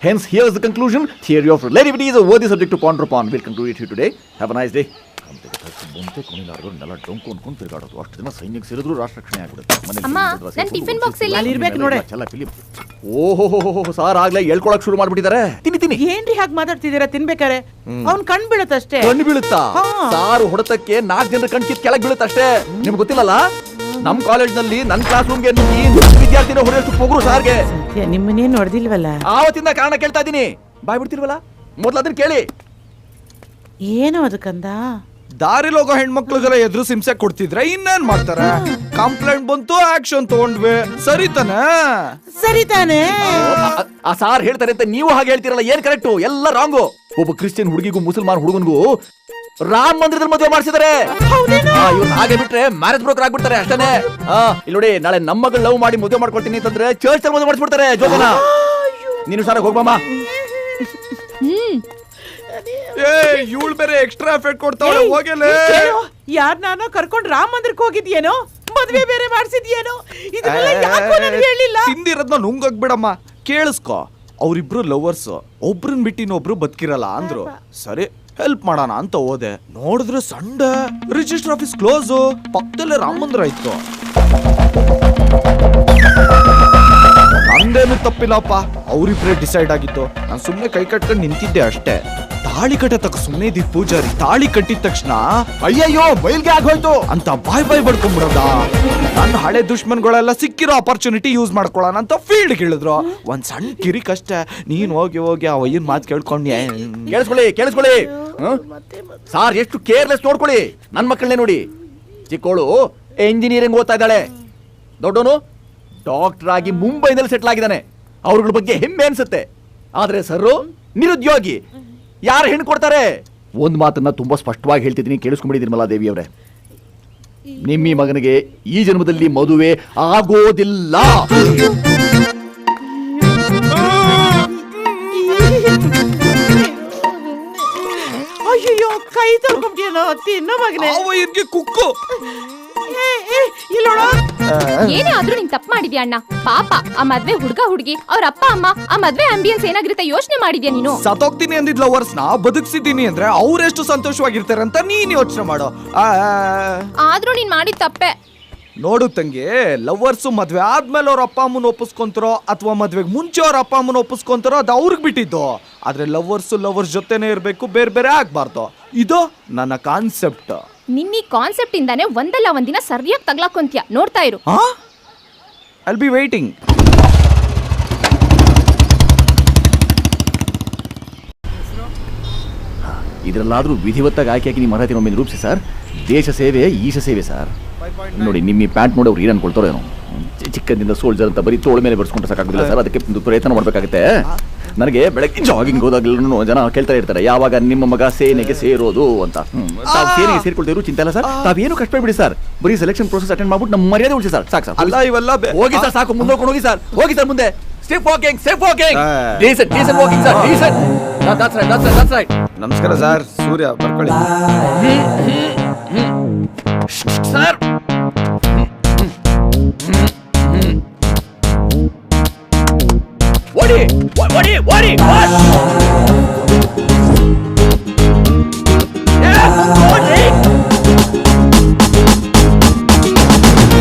Hence, here's the conclusion. Theory of relativity is a worthy subject to ponder upon. We'll conclude it here today. Have a nice day. ಮುಂದೆ ಕೊನೆಲಾರದು ನೆಲ ಡೊಂಕು ಅನ್ಕೊಂಡು ತಿರುಗಾಡೋದು. ಅಷ್ಟು ದಿನ ಸೈನ್ಯಕ್ಕೆ ಸೇರಿದ್ರು ರಾಷ್ಟ್ರ ರಕ್ಷಣೆ ಆಗ್ಬಿಡುತ್ತೆ. ಅಮ್ಮ, ನನ್ನ ಟಿಫಿನ್ ಬಾಕ್ಸ್ ಅಲ್ಲಿ ಇರ್ಬೇಕು ನೋಡಿ. ಓಹೋ ಸಾರ್ ಆಗ್ಲೇ ಹೇಳ್ಕೊಳಕ್ ಶುರು ಮಾಡ್ಬಿಟ್ಟಿದ್ದಾರೆ. ತಿನ್ನಿ ಏನ್ರಿ ಹಾಗೆ ಮಾತಾಡ್ತಿದ್ದೀರಾ? ತಿನ್ಬೇಕಾರೆ ಅವ್ನ್ ಕಣ್ ಬೀಳುತ್ತಷ್ಟೇ. ಕಣ್ಣು ಬೀಳುತ್ತಾ? ಸಾರು ಹೊಡೆತಕ್ಕೆ 4 ಜನರ ಕಣ್ ಕಿತ್ ಕೆಳಗ್ ಬೀಳುತ್ತಷ್ಟೇ. ನಿಮ್ಗೆ ಗೊತ್ತಿಲ್ಲಲ್ಲ, ನಮ್ ಕಾಲೇಜ್ ನಲ್ಲಿ ನನ್ ಕ್ಲಾಸ್ ರೂಮ್ಗೆ ವಿದ್ಯಾರ್ಥಿನ ಹೊಡೆಯಷ್ಟು ಪೊಗರು ಸಾರ್ಗೆ. ನಿಮ್ಮನ್ನೇನು ಹೊಡೆದಿಲ್ವಲ್ಲ? ಆವತ್ತಿಂದ ಕಾರಣ ಕೇಳ್ತಾ ಇದೀನಿ. ಬಾಯ್ ಬಿಡ್ತಿಲ್ವಲ್ಲ, ಮೊದ್ಲು ಅದನ್ನ ಕೇಳಿ. ಏನು ಅದಕ್ಕಂದ? ದಾರಿಲಿ ಹೋಗೋ ಹೆಣ್ಮಕ್ಳಿಗೆಲ್ಲ ಎದುರು ಹಿಂಸೆ ಕೊಡ್ತಿದ್ರೆ ಇನ್ನೇನ್ ಮಾಡ್ತಾರೆ? ಕಂಪ್ಲೇಂಟ್ ಬಂತು, ಆಕ್ಷನ್ ತಗೊಂಡ್ವಿ. ಸರಿ ತಾನೆ? ಆ ಸಾರ್ ಹೇಳ್ತಾರೆ ಅಂತ ನೀವು ಹಾಗೆ ಹೇಳ್ತಿರಲ್ಲ, ಏನ್ ಕರೆಕ್ಟು? ಎಲ್ಲ ರಾಂಗು. ಒಬ್ಬ ಕ್ರಿಶ್ಚಿಯನ್ ಹುಡುಗಿಗೂ ಮುಸಲ್ಮಾನ್ ಹುಡುಗನಿಗೂ ರಾಮ ಮಂದಿರದಲ್ಲಿ ಮದುವೆ ಮಾಡಿಸಿದಾರೆ. ಇವ್ರು ಹಾಗೆ ಬಿಟ್ರೆ ಮ್ಯಾರೇಜ್ ಬ್ರೋಕರ್ ಆಗ್ಬಿಡ್ತಾರೆ ಅಷ್ಟೇ. ಇಲ್ಲಿ ನೋಡಿ, ನಾಳೆ ನಮ್ಮ ಮಗಳು ಲವ್ ಮಾಡಿ ಮದುವೆ ಮಾಡ್ಕೊಳ್ತೀನಿ ಅಂತಂದ್ರೆ ಚರ್ಚ್ ಅಲ್ಲಿ ಮದುವೆ ಮಾಡಿಸ್ಬಿಡ್ತಾರೆ. ಜೋಗನ ನೀನು ಸಾರ ಹೋಗ್ಬಮ್ಮ. ಇವಳು ಬೇರೆ ಎಕ್ಸ್ಟ್ರಾ ಎಫೆಕ್ಟ್ ಕೊಡ್ತಾಳೆ. ಹೋಗಲೇ ಯಾರ್ ನಾನು ಕರ್ಕೊಂಡ್ ರಾಮ ಮಂದಿರಕ್ಕೆ ಹೋಗಿದ್ಯೇನೋ, ಮದ್ವೆ ಬೇರೆ ಮಾಡಿಸಿದ್ಯೇನೋ, ಇದನ್ನೆಲ್ಲ ಯಾಕೋ ನನಗೆ ಹೇಳಿಲ್ಲ. ತಿಂದಿರೋದ್ನ ನುಂಗೋಗ್ಬಿಡಮ್ಮ. ಕೇಳಿಸ್ಕೊ, ಅವ್ರಿಬ್ರು ಲವರ್ಸ್, ಒಬ್ರನ್ ಬಿಟ್ಟು ಇನ್ನೊಬ್ರು ಬದುಕಿರಲ್ಲ ಅಂದ್ರು. ಸರಿ ಹೆಲ್ಪ್ ಮಾಡೋಣ ಅಂತ ಹೋದೆ. ನೋಡಿದ್ರೆ ಸಂಡೆ ರಿಜಿಸ್ಟರ್ ಆಫೀಸ್ ಕ್ಲೋಸ್. ಪಕ್ಕದಲ್ಲೇ ರಾಮ ಮಂದಿರ ಇತ್ತು. ನಂದೇನು ತಪ್ಪಿಲ್ಲಪ್ಪ, ಅವ್ರಿಬ್ರೇ ಡಿಸೈಡ್ ಆಗಿತ್ತು. ನಾನು ಸುಮ್ನೆ ಕೈ ಕಟ್ಕೊಂಡು ನಿಂತಿದ್ದೆ ಅಷ್ಟೇ. ತಾಳಿ ಕಟ್ಟತಕ್ಕ ಸುಮ್ನೆ ಇದ್ದಿದ್ ಪೂಜಾರಿ ತಾಳಿ ಕಟ್ಟಿದ ತಕ್ಷಣ ಅಯ್ಯಯ್ಯೋ ಬೈಲ್ಗೆ ಆಗೋಯ್ತು ಅಂತ ಬಾಯ್ ಬಡ್ಕೊಂಡ್ಬಿಡೋದ. ನನ್ನ ಹಳೆ ದುಶ್ಮನ್ಗಳೆಲ್ಲ ಸಿಕ್ಕಿರೋ ಅಪರ್ಚುನಿಟಿ ಯೂಸ್ ಮಾಡ್ಕೊಳ್ಳೋಣ ಅಂತ ಫೀಲ್ಡ್ ಕೇಳಿದ್ರು. ಒಂದ್ ಸಣ್ಣ ಕಿರಿಕ್ ಅಷ್ಟೇ. ನೀನ್ ಹೋಗಿ ಆ ವಯ್ಯನ್ ಮಾತು ಕೇಳ್ಕೊಂಡ್ಯ. ಕೇಳಿಸ್ಕೊಳ್ಳಿ ಸಾರ್, ಎಷ್ಟು ಕೇರ್ಲೆಸ್ ನೋಡ್ಕೊಳ್ಳಿ. ನನ್ ಮಕ್ಕಳನ್ನೇ ನೋಡಿ, ಚಿಕ್ಕೋಳು ಇಂಜಿನಿಯರಿಂಗ್ ಓದ್ತಾ ಇದ್ದಾಳೆ, ದೊಡ್ಡವನು ಡಾಕ್ಟರ್ ಆಗಿ ಮುಂಬೈನಲ್ಲಿ ಸೆಟ್ಲ್ ಆಗಿದ್ದಾನೆ. ಅವ್ರಗಳ ಬಗ್ಗೆ ಹೆಮ್ಮೆ ಅನ್ಸುತ್ತೆ. ಆದ್ರೆ ಸರ್ರು ನಿರುದ್ಯೋಗಿ. ಯಾರು ಹೆಣ್ಣು ಕೊಡ್ತಾರೆ? ಒಂದ್ ಮಾತನ್ನ ತುಂಬಾ ಸ್ಪಷ್ಟವಾಗಿ ಹೇಳ್ತಿದ್ದೀನಿ, ಕೇಳಿಸ್ಕೊಂಡ್ಬಿಟ್ಟಿದ್ದೀನಿ ಮಲಾದೇವಿ ಅವರೇ. ನಿಮ್ಮಿ ಮಗನಿಗೆ ಈ ಜನ್ಮದಲ್ಲಿ ಮದುವೆ ಆಗೋದಿಲ್ಲ. ಅಯ್ಯೋ, ಕೈ ತೊಳ್ಕೊಂಡ್ಯೇನೋ, ತಿನ್ನೋ ಮಗನೇ. ಕುಕ್ಕು ಏನೇ ಆದ್ರೂ ನೀನ್ ತಪ್ಪು ಮಾಡಿದ್ಯಾ ಅಣ್ಣ. ಪಾಪ ಆ ಮದ್ವೆ ಹುಡುಗ ಹುಡುಗಿ ಅವ್ರ ಅಪ್ಪ ಅಮ್ಮ ಆ ಮದ್ವೆ ಆಂಬಿಯನ್ಸ್ ಏನಾಗಿರುತ್ತೆ ಯೋಚನೆ ಮಾಡಿದ್ಯಾ ನೀನು? ಸತ್ತೋಗ್ತೀನಿ ಅಂದಿದ್ ಲವರ್ಸ್ ನ ಬದುಕ್ಸಿದ್ದೀನಿ ಅಂದ್ರೆ ಅವ್ರೆಷ್ಟು ಸಂತೋಷವಾಗಿರ್ತಾರೆ ಅಂತ ನೀನ್ ಯೋಚನೆ ಮಾಡೋ. ಆದ್ರೂ ನೀನ್ ಮಾಡಿದ ತಪ್ಪೆ. ನೋಡು ತಂಗಿ, ಲವರ್ಸ್ ಮದ್ವೆ ಆದ್ಮೇಲೆ ಅವ್ರ ಅಪ್ಪ ಅಮ್ಮನ ಒಪ್ಪಿಸ್ಕೊಂತಾರೋ ಅಥವಾ ಮದ್ವೆಗೆ ಮುಂಚೆ ಅವ್ರ ಅಪ್ಪ ಅಮ್ಮನ ಒಪ್ಪಿಸ್ಕೊಂತಾರೋ ಅದು ಅವ್ರಿಗೆ ಬಿಟ್ಟಿದ್ದು. ಆದ್ರೆ ಲವರ್ಸ್ ಜೊತೆನೆ ಇರ್ಬೇಕು, ಬೇರೆ ಬೇರೆ ಆಗ್ಬಾರ್ದು. ಇದು ನನ್ನ ಕಾನ್ಸೆಪ್ಟ್. ನಿನ್ನ ಈ ಕಾನ್ಸೆಪ್ಟ್ ಇಂದಾನೆ ಒಂದಲ್ಲ ಒಂದಿನ ಸರಿಯಾಗಿ ತಗ್ಲಾಕೊಂತ್ಯ. ನೋಡ್ತಾ ಇರು. I'll be waiting. ಇದರಲ್ಲಾದ್ರೂ ವಿಧಿವತ್ತಾಗಿ ಆಯ್ಕೆ ಹಾಕಿ ನಿಮ್ಮ ಅರ್ಹತೆ ಒಮ್ಮೆ ನಿರೂಪಿಸಿ ಸರ್. ದೇಶ ಸೇವೆ ಈಶ ಸೇವೆ ಸರ್. ನೋಡಿ, ನಿಮ್ಮ ಈ ಪ್ಯಾಂಟ್ ನೋಡಿ ಅವ್ರು ಏನು ಅನ್ಕೊಳ್ತಾರೋ. ಚಿಕ್ಕದಿಂದ ಸೋಲ್ಜರ್ ಅಂತ ಬರೀ ತೋಳ ಮೇಲೆ ಬರ್ಸ್ಕೊಂಡ್ರೆ ಸಾಕಾಗೋದಿಲ್ಲ ಸರ್. ಅದಕ್ಕೆ ಪ್ರಯತ್ನ ಮಾಡಬೇಕಾಗುತ್ತೆ. ನನಗೆ ಬೆಳಗ್ಗೆ ಜಾಗಿಂಗ್ ಹೋದಾಗಲೂ ಜನ ಕೇಳ್ತಾ ಇರ್ತಾರೆ, ಯಾವಾಗ ನಿಮ್ಮ ಮಗ ಸೇನೆಗೆ ಸೇರೋದು ಅಂತ. ತಾವು ಸೇನೆಗೆ ಸೇರ್ಕೊಳ್ತಿದ್ರು ಚಿಂತೆ ಇಲ್ಲ ಸರ್. ತಾವೇನು ಕಷ್ಟಪಡಿ ಸರ್. ಬರೀ ಸೆಲೆಕ್ಷನ್ ಪ್ರೋಸೆಸ್ ಅಟೆಂಡ್ ಮಾಡ್ಬಿಟ್ಟು ನಮ್ಮ ಮರ್ಯಾದೆ ಉಳಿಸಿ ಸರ್. ಸಾಕು ಸರ್. ಅಲ್ಲ ಇವೆಲ್ಲ ಹೋಗಿ ಸರ್, ಸಾಕು. ಮುಂದೆ ಹೋಗಿ ಹೋಗಿ ಸರ್. ಹೋಗಿ ಸರ್ ಮುಂದೆ. Safe walking. Decent walking sir. Decent. That's right. ನಮಸ್ಕಾರ ಸರ್. ಸೂರ್ಯ ಬರ್ಕೊಳ್ಳಿ ಸರ್. What?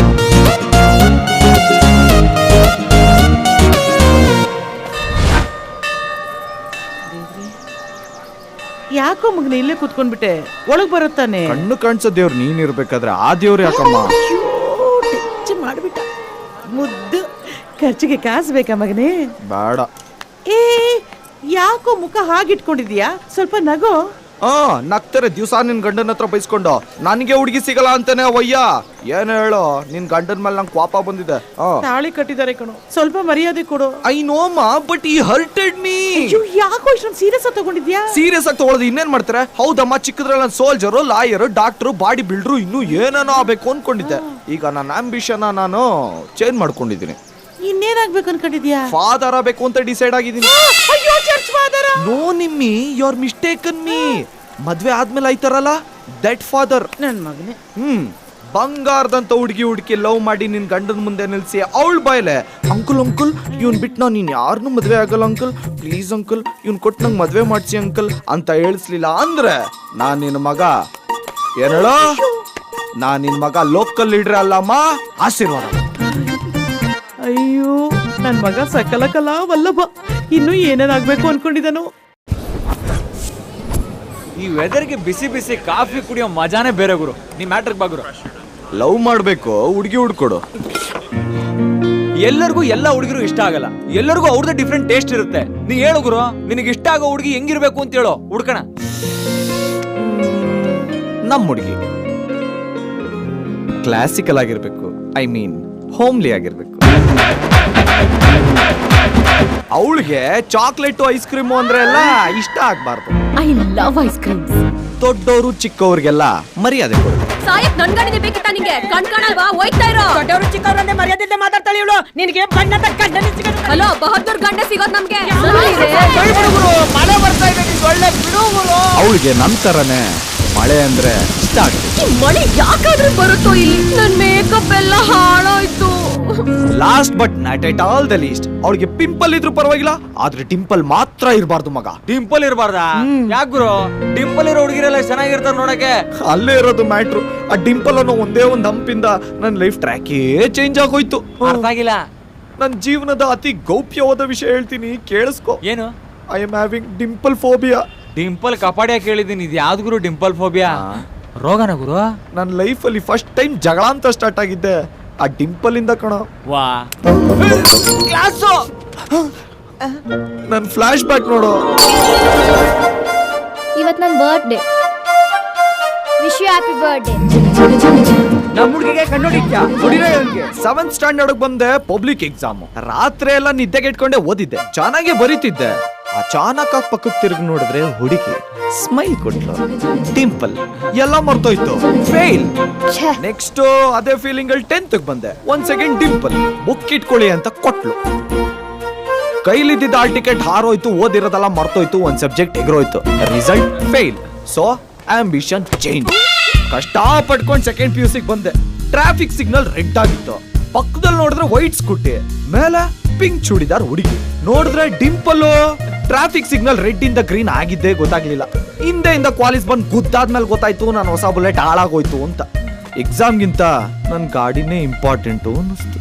ಯಾಕೋ ಮಗನ ಇಲ್ಲೇ ಕೂತ್ಕೊಂಡ್ಬಿಟ್ಟೆ? ಒಳಗ್ ಬರುತ್ತಾನೆ. ಕಣ್ಣು ಕಾಣಿಸೋ ದೇವ್ರು ನೀನ್ ಇರ್ಬೇಕಾದ್ರೆ ಆ ದೇವ್ರು ಯಾಕಮ್ಮ ಮಾಡ್ಬಿಟ್ಟ? ಮುದ್ದು ಖರ್ಚಿಗೆ ಕಾಸು ಬೇಕಾ ಮಗನೇ? ಬೇಡ. ಯಾಕೋ ಮುಖ ಹಾಗಿಟ್ಕೊಂಡಿದ್ಯಾ? ಸ್ವಲ್ಪ ನಗೋ. ನಗ್ತಾರೆ ದಿವ್ಸ ನಿನ್ ಗಂಡನ ಹತ್ರ ಬೈಸ್ಕೊಂಡು. ನನಗೆ ಹುಡುಗಿ ಸಿಗಲ್ಲ ಅಂತಾನೆ ಅವಯ್ಯ. ಏನ್ ಹೇಳು, ನಿನ್ ಗಂಡನ ಮೇಲೆ ನಂಗೆ ಕೋಪ ಬಂದಿದೆ. ತಾಳಿ ಕಟ್ಟಿದ್ದಾರೆ ಕಣೋ, ಸ್ವಲ್ಪ ಮರ್ಯಾದೆ ಕೊಡು. ಐ ನೋ ಮಾ, ಬಟ್ ಈ ಹರ್ಟೆಡ್ ಮೀ. ಯಾಕೋ ಇಷ್ಟೊಂದು ಸೀರಿಯಸ್ ಆಗಿ ತಗೊಂಡಿದ್ಯಾ? ಸೀರಿಯಸ್ ಆಗಿ ತಗೊಳ್ಳೋದು ಇನ್ನೇನ್ ಮಾಡ್ತಾರೆ? ಹೌದಮ್ಮ, ಚಿಕ್ಕದ್ರಲ್ಲಿ ನಾನು soldier, lawyer, doctor, body builder, ಇನ್ನೂ ಏನೇನೋ ಆಗ್ಬೇಕು ಅನ್ಕೊಂಡಿದ್ದೆ. ಈಗ ನನ್ನ ಆಂಬಿಷನ್ ನಾನು ಚೇಂಜ್ ಮಾಡ್ಕೊಂಡಿದ್ದೀನಿ. ಇನ್ನೇನಾಗ್ಬೇಕು ಅನ್ಕೊಂಡಿದ್ಯಾ? ಫಾದರ್ ಆಗಬೇಕು ಅಂತ ಡಿಸೈಡ್ ಆಗಿದ್ದೀನಿ. No Nimmi, you are mistaken me. ಮದ್ವೆ ಆದ್ಮೇಲೆ ಆಯ್ತಾರಲ್ಲ ದಟ್ ಫಾದರ್. ನನ್ ಮಗನೇ. ಬಂಗಾರದಂತ ಹುಡುಗಿ ಲವ್ ಮಾಡಿ ನಿನ್ ಗಂಡನ ಮುಂದೆ ನಿಲ್ಸಿ ಅವಳ ಬಾಯ್ಲೆ ಅಂಕಲ್ ಅಂಕಲ್ ಇವ್ನ್ ಬಿಟ್ಟು ನೀನ್ ಯಾರನ್ನೂ ಮದ್ವೆ ಆಗಲ್ಲ ಅಂಕಲ್, ಪ್ಲೀಸ್ ಅಂಕಲ್ ಇವ್ನ್ ಕೊಟ್ಟು ನಂಗೆ ಮದ್ವೆ ಮಾಡ್ಸಿ ಅಂಕಲ್ ಅಂತ ಹೇಳಿಸ್ಲಿಲ್ಲ ಅಂದ್ರೆ ನಾನ್ ನಿನ್ ಮಗ ಏನೋ ನಾನ್ ನಿನ್ ಮಗ ಲೋಕಲ್ ಲೀಡರ್ ಅಲ್ಲಮ್ಮ, ಆಶೀರ್ವಾದ. ಅಯ್ಯೋ ನನ್ ಮಗ ಸಕಲ ಕಲಾ ವಲ್ಲಭ, ಇನ್ನು ಏನೇನಾಗ್ಬೇಕು ಅನ್ಕೊಂಡಿದನು. ಈ ವೆದರ್ಗೆ ಬಿಸಿ ಬಿಸಿ ಕಾಫಿ ಕುಡಿಯೋ ಮಜಾನೇ ಬೇರೆ ಗುರು. ನೀ ಮ್ಯಾಟ್ರಿಕ್ ಬಾಗುರು. ಲವ್ ಮಾಡ್ಬೇಕು ಹುಡುಗಿ ಹುಡ್ಕೊಡು. ಎಲ್ಲರಿಗೂ ಎಲ್ಲ ಹುಡುಗಿರು ಇಷ್ಟ ಆಗಲ್ಲ, ಎಲ್ಲರಿಗೂ ಅವ್ರದ್ದು ಡಿಫ್ರೆಂಟ್ ಟೇಸ್ಟ್ ಇರುತ್ತೆ. ನೀ ಹೇಳು ಗುರು, ನಿನಗೆ ಇಷ್ಟ ಆಗೋ ಹುಡುಗಿ ಹೆಂಗಿರ್ಬೇಕು ಅಂತ ಹೇಳೋ, ಹುಡ್ಕಣ. ನಮ್ ಹುಡುಗಿ ಕ್ಲಾಸಿಕಲ್ ಆಗಿರ್ಬೇಕು, ಐ ಮೀನ್ ಹೋಮ್ಲಿ ಆಗಿರ್ಬೇಕು. ಅವಳಿಗೆ ಚಾಕ್ಲೇಟು ಐಸ್ ಕ್ರೀಮು ಅಂದ್ರೆ ಎಲ್ಲ ಇಷ್ಟ ಆಗ್ಬಾರ್ದು. I love ice creams. ದೊಡ್ಡವರು ಚಿಕ್ಕವ್ರಿಗೆಲ್ಲ ಮರ್ಯಾದೆ ಕೊಡು. ಸಾಯಕ್ ನನ್ಗಣಿದೆ ಬೇಕಿತ್ತ ನಿಂಗೆ? ಕಣ್ ಕಾಣಲ್ವಾ? ಹೋಯ್ತಾ ಇರೋ. ದೊಡ್ಡವರು ಚಿಕ್ಕವರು ಅಂದ್ರೆ ಮರ್ಯಾದೆ ಮಾತಾಡ್ತಾಳೆ ಇವಳು. ನಿನಗೆ ಬಣ್ಣದ ಗಂಡನ ಸಿಗೋದು. ಹಲೋ, ಬಹದ್ದೂರ್ ಗಂಡ ಸಿಗೋದ್ ನಮ್ಗೆ. ಮಳೆ ಬರ್ತಾ ಇದೆ, ಒಳ್ಳೆ ಬಿಡುವರು. ಅವಳಿಗೆ ನಂತರನೇ ಮಳೆ ಅಂದ್ರೆ ಇಷ್ಟ ಆಗ್ತದೆ. ಮಳೆ ಯಾಕಾದ್ರೂ ಬರುತ್ತೋ ಇಲ್ಲಿ? ನನ್ ಮೇಕಪ್ ಎಲ್ಲ ಹಾಳಾಯ್ತು. Last but not at all the least, ಅವಳಿಗೆ ಪಿಂಪಲ್ ಇದ್ರೂ ಪರವಾಗಿಲ್ಲ, ಆದ್ರೆ ಡಿಂಪಲ್ ಮಾತ್ರ ಇರಬಾರ್ದು ಮಗ. ಡಿಂಪಲ್ ಇರಬಾರ್ದಾ? ಯಾಕೆ ಗುರು? ಡಿಂಪಲ್ ಇರೋ ಹುಡುಗಿರೆಲ್ಲ ಚೆನ್ನಾಗಿರ್ತಾರ ನೋಡಕ್ಕೆ. ಅಲ್ಲೇ ಇರೋದು ಮ್ಯಾಟ್ರು. ಆ ಡಿಂಪಲ್ ಅನ್ನೋ ಒಂದೇ ಒಂದು ಹಂಪಿಂದ ನನ್ನ ಲೈಫ್ ಟ್ರ್ಯಾಕೇ ಚೇಂಜ್ ಆಗೋಯ್ತು. ಅರ್ಥ ಆಗಿಲ್ಲ. ನನ್ನ ಜೀವನದ ಅತಿ ಗೌಪ್ಯವಾದ ವಿಷಯ ಹೇಳ್ತೀನಿ, ಕೇಳಿಸ್ಕೊ. ಏನು? I am having Dimple phobia. Dimple Kapadia ಕೇಳಿದ್ದೀನಿ, ಇದು ಯಾವ್ದು ಗುರು ಡಿಂಪಲ್ ಫೋಬಿಯಾ? ರೋಗನ ಗುರು? ನನ್ನ ಲೈಫಲ್ಲಿ ಫಸ್ಟ್ ಟೈಮ್ ಜಗಳ ಅಂತ ಸ್ಟಾರ್ಟ್ ಆಗಿದ್ದೆ ಆ ಡಿಂಪಲ್ ಇಂದ ಕಣ. ವಾ ಕ್ಲಾಸು ನನ್ನ ಫ್ಲಾಶ್ ಬ್ಯಾಕ್ ನೋಡು. ಇವತ್ತು ನನ್ನ birthday. Wish you happy birthday. ನಮ್ಮ ಹುಡುಗಿಗೆ ಕಣ್ಣೋಡಿದ್ಯಾ? 7th ಸ್ಟ್ಯಾಂಡರ್ಡ್ ಬಂದೆ, ಪಬ್ಲಿಕ್ ಎಕ್ಸಾಮ್. ರಾತ್ರಿ ಎಲ್ಲ ನಿದ್ದೆಗೆ ಇಟ್ಕೊಂಡೆ ಓದಿದ್ದೆ, ಚೆನ್ನಾಗಿ ಬರೀತಿದ್ದೆ. ಅಚಾನಕ್ ಪಕ್ಕಕ್ಕೆ ತಿರುಗಿ ನೋಡಿದ್ರೆ ಹುಡುಗಿ ಸ್ಮೈಲ್ ಕೊಟ್ಲು, ಡಿಂಪಲ್. ಎಲ್ಲ ಮರ್ತೋಯ್ತು, ಫೇಲ್. ನೆಕ್ಸ್ಟ್ ಅದೇ ಫೀಲಿಂಗ್ ಅಲ್ಲಿ 10th ಬಂದೆ. 1 ಸೆಕೆಂಡ್ ಡಿಂಪಲ್, ಬುಕ್ ಇಟ್ಕೊಳ್ಳಿ ಅಂತ ಕೊಟ್ಲು. ಕೈಲಿದ್ದ ಆ ಟಿಕೆಟ್ ಹಾರೋಯ್ತು, ಓದಿರೋದೆಲ್ಲ ಮರ್ತೋಯ್ತು, 1 ಸಬ್ಜೆಕ್ಟ್ ಎಗರೋಯ್ತು, result fail. So ambition change. ಕಷ್ಟ ಪಡ್ಕೊಂಡು ಸೆಕೆಂಡ್ PUC ಬಂದೆ. ಟ್ರಾಫಿಕ್ ಸಿಗ್ನಲ್ ರೆಡ್ ಆಗಿತ್ತು, ಪಕ್ಕದಲ್ಲಿ ನೋಡಿದ್ರೆ ವೈಟ್ ಸ್ಕೂಟಿ, ಮೇಲೆ ಪಿಂಕ್ ಚೂಡಿದಾರ್ ಹುಡುಗಿ. ನೋಡಿದ್ರೆ ಡಿಂಪಲ್. ಟ್ರಾಫಿಕ್ ಸಿಗ್ನಲ್ ರೆಡ್ ಇಂದ ಗ್ರೀನ್ ಆಗಿದ್ದೇ ಗೊತ್ತಾಗ್ಲಿಲ್ಲ. ಹಿಂದೆಯಿಂದ ಕ್ವಾಲಿಸ್ ಬಂದ್ ಗುದ್ದಾದ್ಮೇಲೆ ಗೊತ್ತಾಯ್ತು ನಾನು ಹೊಸ ಬುಲೆಟ್ ಹಾಳಾಗೋಯ್ತು ಅಂತ. ಎಕ್ಸಾಮ್ಗಿಂತ ನನ್ ಗಾಡಿನೇ ಇಂಪಾರ್ಟೆಂಟು ಅನ್ನಿಸ್ತು.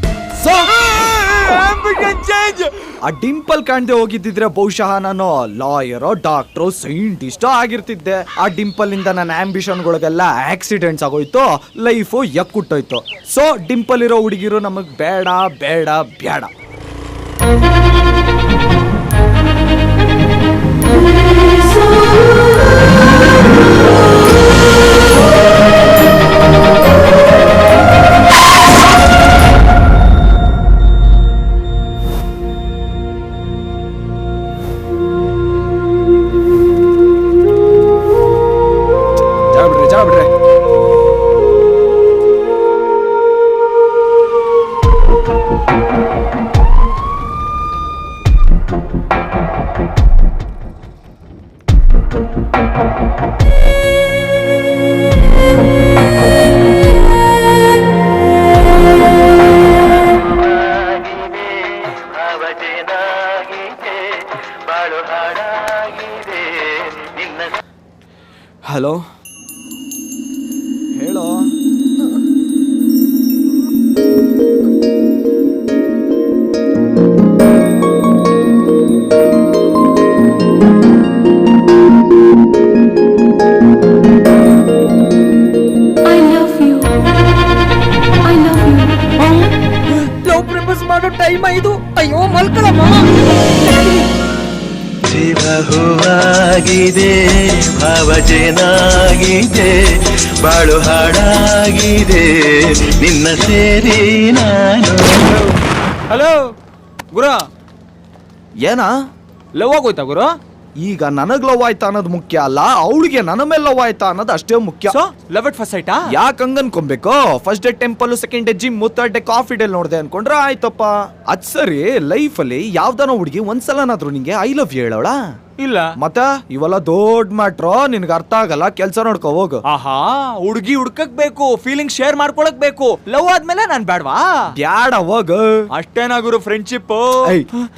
ಆ ಡಿಂಪಲ್ ಕಾಣ್ದೆ ಹೋಗಿದ್ದಿದ್ರೆ ಬಹುಶಃ ನಾನು ಲಾಯರೋ ಡಾಕ್ಟ್ರೋ ಸೈಂಟಿಸ್ಟೋ ಆಗಿರ್ತಿದ್ದೆ. ಆ ಡಿಂಪಲ್ ಇಂದ ನನ್ನ ಆಂಬಿಷನ್ಗಳಿಗೆಲ್ಲ ಆಕ್ಸಿಡೆಂಟ್ಸ್ ಆಗೋಯ್ತು, ಲೈಫು ಯಕ್ಕುಟ್ಟೋಯ್ತು. ಸೊ ಡಿಂಪಲ್ ಇರೋ ಹುಡುಗಿರು ನಮಗ್ ಬೇಡ ಬೇಡ ಬೇಡ. ಜಾಬಿಡ್ರೆ ಹಲೋ, ಹೇಳೋ. ಲವ್ ಪ್ರಪೋಸ್ ಮಾಡೋ ಟೈಮ್ ಇದು. ಅಯ್ಯೋ ಮಲ್ಕಳಮ್ಮ. ಜೀವ ಹೂವಾಗಿದೆ, ಭಾವಜೇನಾಗಿದೆ, ಬಾಳು ಹಾಡಾಗಿದೆ, ನಿನ್ನ ಸೇರಿ ನಾನು. ಹಲೋ ಗುರು, ಏನ ಲವ್ ಆಗೋಯ್ತಾ ಗುರು? ಈಗ ನನಗ್ ಲವ್ ಆಯ್ತಾ ಅನ್ನೋದು ಮುಖ್ಯ ಅಲ್ಲ, ಅವಳಿಗೆ ನನ್ನ ಮೇಲೆ ಲವ್ ಆಯ್ತಾ ಅನ್ನೋದು ಅಷ್ಟೇ ಮುಖ್ಯ. ಸೊ ಲವ್ ಎಟ್ ಫಸ್ಟ್ ಸೈಟಾ? ಯಾಕೆ ಹಂಗ ಅನ್ಕೊಬೇಕು? First day temple, second day gym, third day coffee day ನೋಡ್ದೆ ಅನ್ಕೊಂಡ್ರೆ ಆಯ್ತಪ್ಪ. ಅದ್ ಸರಿ, ಲೈಫ್ ಅಲ್ಲಿ ಯಾವ್ದಾನ ಹುಡುಗಿ ಒಂದ್ಸಲನಾದ್ರೂ ನಿಂಗೆ ಐ ಲವ್ ಯು ಹೇಳೋಳ? ಇಲ್ಲ. ಮತ್ತೆ ಇವೆಲ್ಲ ದೊಡ್ಡ ಮ್ಯಾಟ್ರೋ, ನಿನ್ಗೆ ಅರ್ಥ ಆಗಲ್ಲ, ಕೆಲ್ಸ ನೋಡ್ಕೋ ಹೋಗು. ಆಹಾ, ಹುಡುಗಿ ಹುಡ್ಕಕ್ ಬೇಕು, ಫೀಲಿಂಗ್ ಶೇರ್ ಮಾಡ್ಕೊಳಕ್ ಬೇಕು. ಲವ್ ಆದ್ಮೇಲೆ ನಾನ್ ಬೇಡ್ವಾ? ಬ್ಯಾಡ ಹೋಗು. ಅಷ್ಟೇನಾ ಗುರು ಫ್ರೆಂಡ್ಶಿಪ್?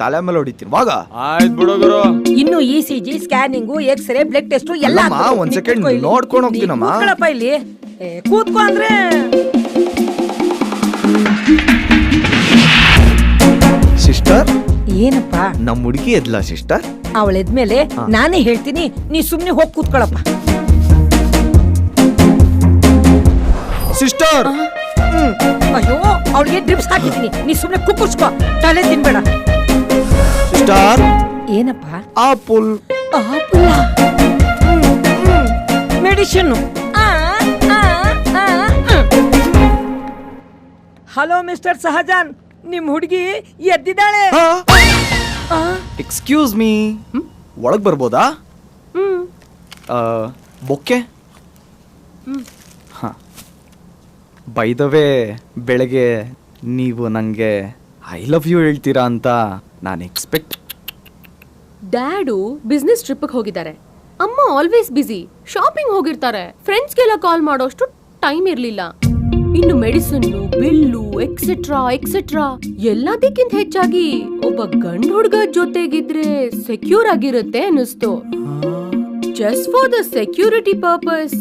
ತಲೆ ಮೇಲೆ ಹೊಡಿತೀನಿ ವಾಗ. ಆಯ್ತು ಬಿಡು ಗುರು. ಇನ್ನು ECG, scanning, x ray, blood test ಎಲ್ಲ ಅಲ್ಲಮ್ಮ, ಒಂದ್ ಸೆಕೆಂಡ್ ನೋಡ್ಕೊಂಡು ಹೋಗ್ತೀನಮ್ಮ. ಕೂತ್ಕೊಳ್ಳಪ್ಪ ಇಲ್ಲಿ. ಕೂತ್ಕೊ ಅಂದ್ರೆ ಸಿಸ್ಟರ್, ಏನಪ್ಪ? ನಮ್ ಹುಡುಗಿ ಎದ್ಲ ಸಿಸ್ಟರ್? ಅವಳೆದ್ಮೇಲೆ ನಾನೇ ಹೇಳ್ತೀನಿ, ನೀ ಸುಮ್ನೆ ಹೋಗಿ ಕೂತ್ಕೊಳ್ಳಪ್ಪ. ಸಿಸ್ಟರ್, ಅಯ್ಯೋ, ಅವಳಿಗೆ ಡ್ರಿಪ್ಸ್ ಹಾಕಿದ್ದೀನಿ, ನೀ ಸುಮ್ನೆ ಕುಕ್ಕುರ್ಸ್ಕೊ, ತಲೆ ತಿನ್ಬೇಡ. ಸಿಸ್ಟರ್, ಏನಪ್ಪ? ಆಪಲ್. ಮೆಡಿಸಿನ್. ಹಲೋ ಮಿಸ್ಟರ್ ಸಹಜಾನ್, ನಿಮ್ ಹುಡುಗಿ ಎದ್ದಿದ್ದಾಳೆ. ಎಕ್ಸ್ಕ್ಯೂಸ್ ಮೀ, ಒಳಗ್ ಬರ್ಬೋದಾ? ಬೊಕ್ಕೆ. ಬೈ ದ ವೇ, ಬೆಳಗ್ಗೆ ನೀವು ನಂಗೆ ಐ ಲವ್ ಯು ಹೇಳ್ತೀರಾ ಅಂತ ನಾನು ಎಕ್ಸ್ಪೆಕ್ಟ್. ಡ್ಯಾಡು ಬಿಸ್ನೆಸ್ ಟ್ರಿಪ್ಗೆ ಹೋಗಿದ್ದಾರೆ, ಅಮ್ಮ ಆಲ್ವೇಸ್ ಬಿಸಿ, ಶಾಪಿಂಗ್ ಹೋಗಿರ್ತಾರೆ, ಫ್ರೆಂಡ್ಸ್ಗೆಲ್ಲ ಕಾಲ್ ಮಾಡೋಷ್ಟು ಟೈಮ್ ಇರ್ಲಿಲ್ಲ. ಇನ್ನು ಮೆಡಿಸಿನ್ನು, ಬಿಲ್ಲು, ಎಕ್ಸೆಟ್ರಾ ಎಕ್ಸೆಟ್ರಾ ಎಲ್ಲದಕ್ಕಿಂತ ಹೆಚ್ಚಾಗಿ ಒಬ್ಬ ಗಂಡು ಹುಡುಗ ಜೊತೆಗಿದ್ರೆ ಸೆಕ್ಯೂರ್ ಆಗಿರುತ್ತೆ ಅನ್ನಿಸ್ತು. Just for the security purpose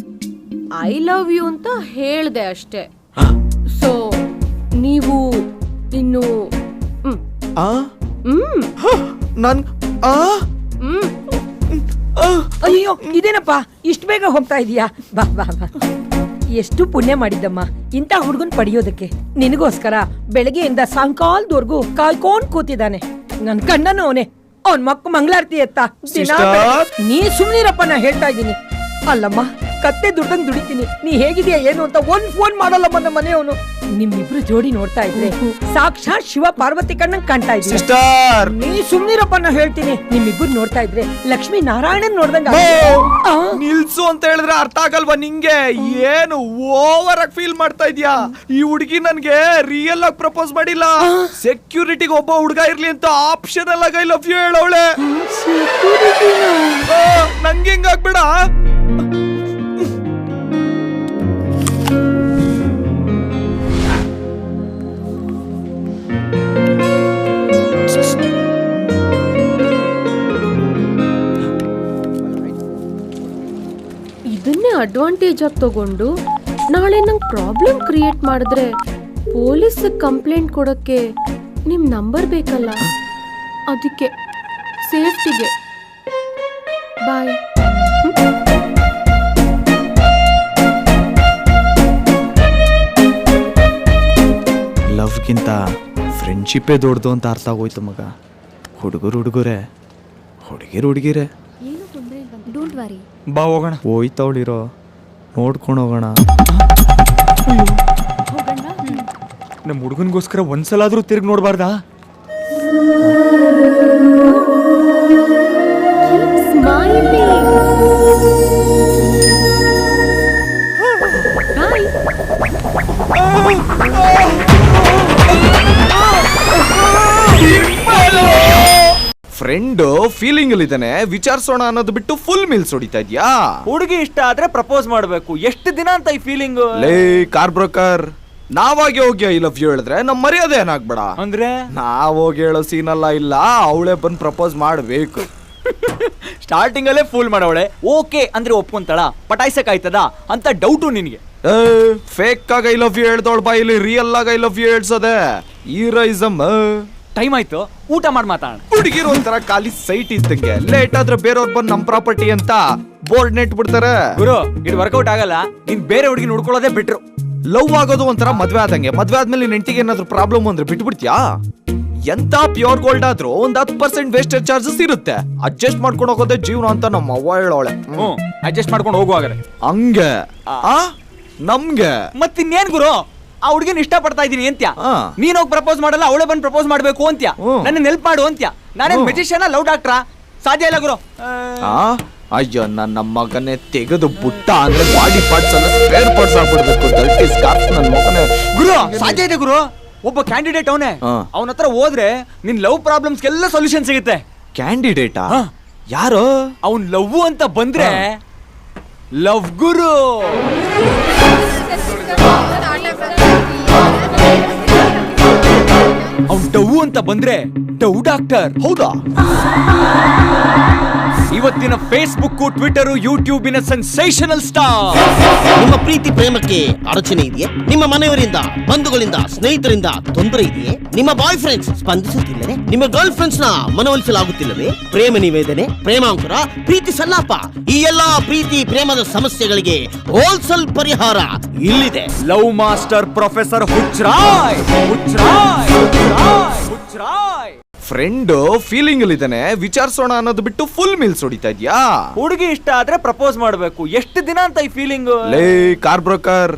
I love you ಅಂತ ಹೇಳ್ದೆ ಅಷ್ಟೇ. ಸೊ ನೀವು ಇನ್ನು ನನ್ ಅಯ್ಯೋ, ಇದೇನಪ್ಪ ಇಷ್ಟು ಬೇಗ ಹೋಗ್ತಾ ಇದೀಯಾ? ಬಾ ಬಾ ಬಾ. ಎಷ್ಟು ಪುಣ್ಯ ಮಾಡಿದ್ದಮ್ಮ ಇಂಥ ಹುಡುಗನ್ ಪಡೆಯೋದಕ್ಕೆ. ನಿನಗೋಸ್ಕರ ಬೆಳಗ್ಗೆಯಿಂದ ಸಾಯಂಕಾಲದವರೆಗೂ ಕಾಯ್ಕೊಂಡ್ ಕೂತಿದ್ದಾನೆ. ನನ್ ಕಣ್ಣನು ಅವನೇ. ಅವನ್ ಮಂಗಳಾರತಿ ಎತ್ತ. ನೀ ಸುಮ್ನಿರಪ್ಪ, ನಾ ಹೇಳ್ತಾ ಇದ್ದೀನಿ. ಅಲ್ಲಮ್ಮ, ಕತ್ತೆ ದುಡ್ದಂಗ್ ದುಡಿತೀನಿ, ನೀ ಹೇಗಿದೆಯಾ ಏನು ಅಂತ ಒಂದ್ ಫೋನ್ ಮಾಡಲ್ಲಮ್ಮ ನಮ್ಮ ಮನೆಯವನು. ನಿಮ್ಮಿಬ್ರು ಜೋಡಿ ನೋಡ್ತಾ ಇದ್ರೆ ಸಾಕ್ಷಾತ್ ಶಿವ ಪಾರ್ವತಿ ಕಣ್ಣಂಗ್ ಕಾಣ್ತಾ ಇದ್ದೀನಿ. ನೀ ಸುಮ್ನಿರಪ್ಪ, ನಾ ಹೇಳ್ತೀನಿ. ನಿಮ್ಮಿಬ್ರು ನೋಡ್ತಾ ಇದ್ರೆ ಲಕ್ಷ್ಮೀ ನಾರಾಯಣನ್ ನೋಡ್ದಂಗ. ನಿಲ್ಸು ಅಂತ ಹೇಳಿದ್ರೆ ಅರ್ಥ ಆಗಲ್ವಾ ನಿಂಗೆ? ಏನು ಓವರ್ ಆಗಿ ಫೀಲ್ ಮಾಡ್ತಾ ಇದ್ಯಾ? ಈ ಹುಡುಗಿ ನನ್ಗೆ ರಿಯಲ್ ಆಗಿ ಪ್ರಪೋಸ್ ಮಾಡಿಲ್ಲ, ಸೆಕ್ಯೂರಿಟಿಗೆ ಒಬ್ಬ ಹುಡುಗ ಇರ್ಲಿ ಅಂತ ಆಪ್ಷನಲ್ ಆಗಿ ಐ ಲವ್ ಯು ಹೇಳವಳೆ. ನಂಗೆ ಹಿಂಗಾಗ್ಬೇಡ. ಇದನ್ನೇ ಅಡ್ವಾಂಟೇಜ್ ಆಗಿ ತಗೊಂಡು ನಾಳೆ ನಂಗೆ ಪ್ರಾಬ್ಲಮ್ ಕ್ರಿಯೇಟ್ ಮಾಡಿದ್ರೆ ಪೊಲೀಸ್ ಕಂಪ್ಲೇಂಟ್ ಕೊಡೋಕ್ಕೆ ನಿಮ್ ನಂಬರ್ ಬೇಕಲ್ಲ, ಅದಕ್ಕೆ ಸೇಫ್ಟಿಗೆ. ಬಾಯ್. ಲವ್ಗಿಂತ ಫ್ರೆಂಡ್ಶಿಪ್ಪೇ ದೊಡ್ಡದು ಅಂತ ಅರ್ಥ ಆಗೋಯ್ತು ಮಗ. ಹುಡುಗರೇ, ಹುಡುಗಿರೇ. Don't worry. ಬಾ ಹೋಗೋಣ. ಹೋಯ್ತವಳಿರೋ, ನೋಡ್ಕೊಂಡು ಹೋಗೋಣ. ನಮ್ಮ ಹುಡುಗನ್ಗೋಸ್ಕರ ಒಂದ್ಸಲಾದ್ರೂ ತಿರ್ಗಿ ನೋಡ್ಬಾರ್ದಾ? ಫ್ರೆಂಡ್ ಫೀಲಿಂಗ್ ಅಲ್ಲಿ ಇದ್ದಾನೆ, ವಿಚಾರಿಸೋಣ ಅನ್ನೋದು ಬಿಟ್ಟು ಫುಲ್ ಮಿಲ್ಸ್ ಹೊಡಿತಾ ಇದ್ಯಾ? ಹುಡುಗಿ ಇಷ್ಟ ಆದ್ರೆ ಪ್ರಪೋಸ್ ಮಾಡ್ಬೇಕು. ಎಷ್ಟು ದಿನ ಅಂತ ಈ ಫೀಲಿಂಗ್? ಲೇ ಕಾರ್ ಬ್ರೋಕರ್, ನಾವಾಗಿ ಹೋಗಿ ಐ ಲವ್ ಯು ಹೇಳಿದ್ರೆ ನಮ್ ಮರ್ಯಾದೆ ಏನಾಗ್ಬೇಡ. ಅಂದ್ರೆ ನಾವ್ ಹೋಗಿ ಹೇಳೋ ಸೀನೆಲ್ಲ ಇಲ್ಲ, ಅವಳೇ ಬಂದ್ ಪ್ರಪೋಸ್ ಮಾಡ್ಬೇಕು. ಸ್ಟಾರ್ಟಿಂಗ್ ಅಲ್ಲೇ ಫೂಲ್ ಮಾಡವಳೆ. ಓಕೆ ಅಂದ್ರೆ ಒಪ್ಕೊಂತಾಳ, ಪಟಾಯ್ಸಕ್ ಆಯ್ತದ ಅಂತ ಡೌಟು ನಿನ್ಗೆ? ಫೇಕ್ ಆಗಿ ಐ ಲವ್ ಯು ಹೇಳ್ದವಳ ಬಾಯಿಲಿ ರಿಯಲ್ ಆಗಿ ಐ ಲವ್ ಯು ಹೇಳ್ಸೋದೆ ಹೀರೋಯಿಸಮ್. ಟೈಮ್ ಆಯ್ತು, ಊಟ ಮಾಡಿ ಮಾತಾಡೋಣ. ಹುಡುಗಿರು ಒಂಥರ ಖಾಲಿ ಸೈಟ್ ಇದ್ದಂಗೆ, ಲೇಟ್ ಆದ್ರೆ ಬೇರೆಯವ್ರು ಬಂದು ನಮ್ ಪ್ರಾಪರ್ಟಿ ಅಂತ ಬೋರ್ಡ್ ನೆಟ್ ಬಿಡ್ತಾರೆ. ಗುರು, ಇದು ವರ್ಕೌಟ್ ಆಗಲ್ಲ. ನೀನ್ ಬೇರೆ ಹುಡುಗಿ ನೋಡ್ಕೊಳ್ಳೋದೇ ಬಿಟ್ರು. ಲವ್ ಆಗೋದು ಒಂಥರ ಮದ್ವೆ ಆದಂಗೆ. ಮದ್ವೆ ಆದ್ಮೇಲೆ ನಿನ್ ಹೆಂಡತಿಗೆ ಏನಾದ್ರು ಪ್ರಾಬ್ಲಮ್ ಅಂದ್ರೆ ಬಿಟ್ಬಿಡ್ತೀಯಾ? ಎಂತ ಪ್ಯೂರ್ ಗೋಲ್ಡ್ ಆದ್ರೂ ಒಂದ್ 10% ವೇಸ್ಟೇಜ್ ಚಾರ್ಜಸ್ ಇರುತ್ತೆ. ಅಡ್ಜಸ್ಟ್ ಮಾಡ್ಕೊಂಡು ಹೋಗೋದೇ ಜೀವನ ಅಂತ ನಮ್ಮ ಅವ್ವ ಹೇಳೋಳೆ. ಅಡ್ಜಸ್ಟ್ ಮಾಡ್ಕೊಂಡು ಹೋಗುವಾಗ ಹಂಗೆ ನಮ್ಗೆ ಮತ್ತಿನ್ನೇನ್ ಗುರು, ಆ ಹುಡುಗಿನ ಇಷ್ಟ ಪಡ್ತಾ ಇದೀನಿ ಅಂತ್ಯ. ನೀನ್ ಹೋಗಿ ಪ್ರಪೋಸ್ ಮಾಡಲ್ಲ, ಅವಳೇ ಬಂದು ಪ್ರಪೋಸ್ ಮಾಡ್ಬೇಕು ಅಂತ್ಯ. ನನ್ನ ಹೆಲ್ಪ್ ಮಾಡು ಅಂತ್ಯ. ನಾನೇನ್ ಮೆಜಿಷಿಯನ್ ಲವ್ ಡಾಕ್ಟ್ರಾ? ಸಾಧ್ಯ ಇಲ್ಲ ಗುರು. ಅಯ್ಯೋ, ನನ್ನ ಮಗನೇ ತೆಗೆದು ಬುಟ್ಟ ಅಂದ್ರೆ ಬಾಡಿ ಪಾರ್ಟ್ಸ್ ಎಲ್ಲ ಸ್ಪೇರ್ ಪಾರ್ಟ್ಸ್ ಆಗ್ಬಿಡ್ಬೇಕು. ನನ್ನ ಮಗನೇ ಗುರು, ಸಾಧ್ಯ ಇದೆ ಗುರು. ಒಬ್ಬ ಕ್ಯಾಂಡಿಡೇಟ್ ಅವನೇ. ಅವನ ಹತ್ರ ಹೋದ್ರೆ ನಿನ್ ಲವ್ ಪ್ರಾಬ್ಲಮ್ಸ್ ಎಲ್ಲ ಸೊಲ್ಯೂಷನ್ ಸಿಗುತ್ತೆ. ಕ್ಯಾಂಡಿಡೇಟಾ? ಯಾರು? ಅವ್ನ್ ಲವ್ ಅಂತ ಬಂದ್ರೆ ಲವ್ ಗುರು. ಅವ್ನ್ ಡವ್ ಅಂತ ಬಂದ್ರೆ ಡವ್ ಡಾಕ್ಟರ್. ಹೌದಾ? ಇವತ್ತಿನ ಫೇಸ್ಬುಕ್, ಟ್ವಿಟರ್, ಯೂಟ್ಯೂಬಿನ ಸೆನ್ಸೇಷನಲ್ ಸ್ಟಾರ್. ನಿಮ್ಮ ಪ್ರೀತಿ ಪ್ರೇಮಕ್ಕೆ ಅಡಚಣೆ ಇದೆಯೇ? ನಿಮ್ಮ ಮನೆಯವರಿಂದ, ಬಂಧುಗಳಿಂದ, ಸ್ನೇಹಿತರಿಂದ ತೊಂದರೆ ಇದೆಯೇ? ನಿಮ್ಮ ಬಾಯ್ ಫ್ರೆಂಡ್ಸ್ ಸ್ಪಂದಿಸುತ್ತಿಲ್ಲವೇ? ನಿಮ್ಮ ಗರ್ಲ್ ಫ್ರೆಂಡ್ಸ್ ನ ಮನವೊಲಿಸಲಾಗುತ್ತಿಲ್ಲವೇ? ಪ್ರೇಮ ನಿವೇದನೆ, ಪ್ರೇಮಾಂಕುರ, ಪ್ರೀತಿ ಸಲ್ಲಾಪ, ಈ ಎಲ್ಲಾ ಪ್ರೀತಿ ಪ್ರೇಮದ ಸಮಸ್ಯೆಗಳಿಗೆ ಹೋಲ್ಸೇಲ್ ಪರಿಹಾರ ಇಲ್ಲಿದೆ. Love master professor Huchray. Huchray Huchray Huchray. Friend feeling ಅಲ್ಲಿ ಇದ್ದಾನೆ, ವಿಚಾರಿಸೋಣ ಅನ್ನೋದು ಬಿಟ್ಟು ಫುಲ್ ಮೀಲ್ಸ್ ಹೊಡಿತಾ ಇದ್ಯಾ? ಹುಡುಗಿ ಇಷ್ಟ ಆದ್ರೆ ಪ್ರಪೋಸ್ ಮಾಡ್ಬೇಕು. ಎಷ್ಟು ದಿನ ಅಂತ ಈ ಫೀಲಿಂಗ್? ಲೇ ಕಾರ್ ಬ್ರೋಕರ್,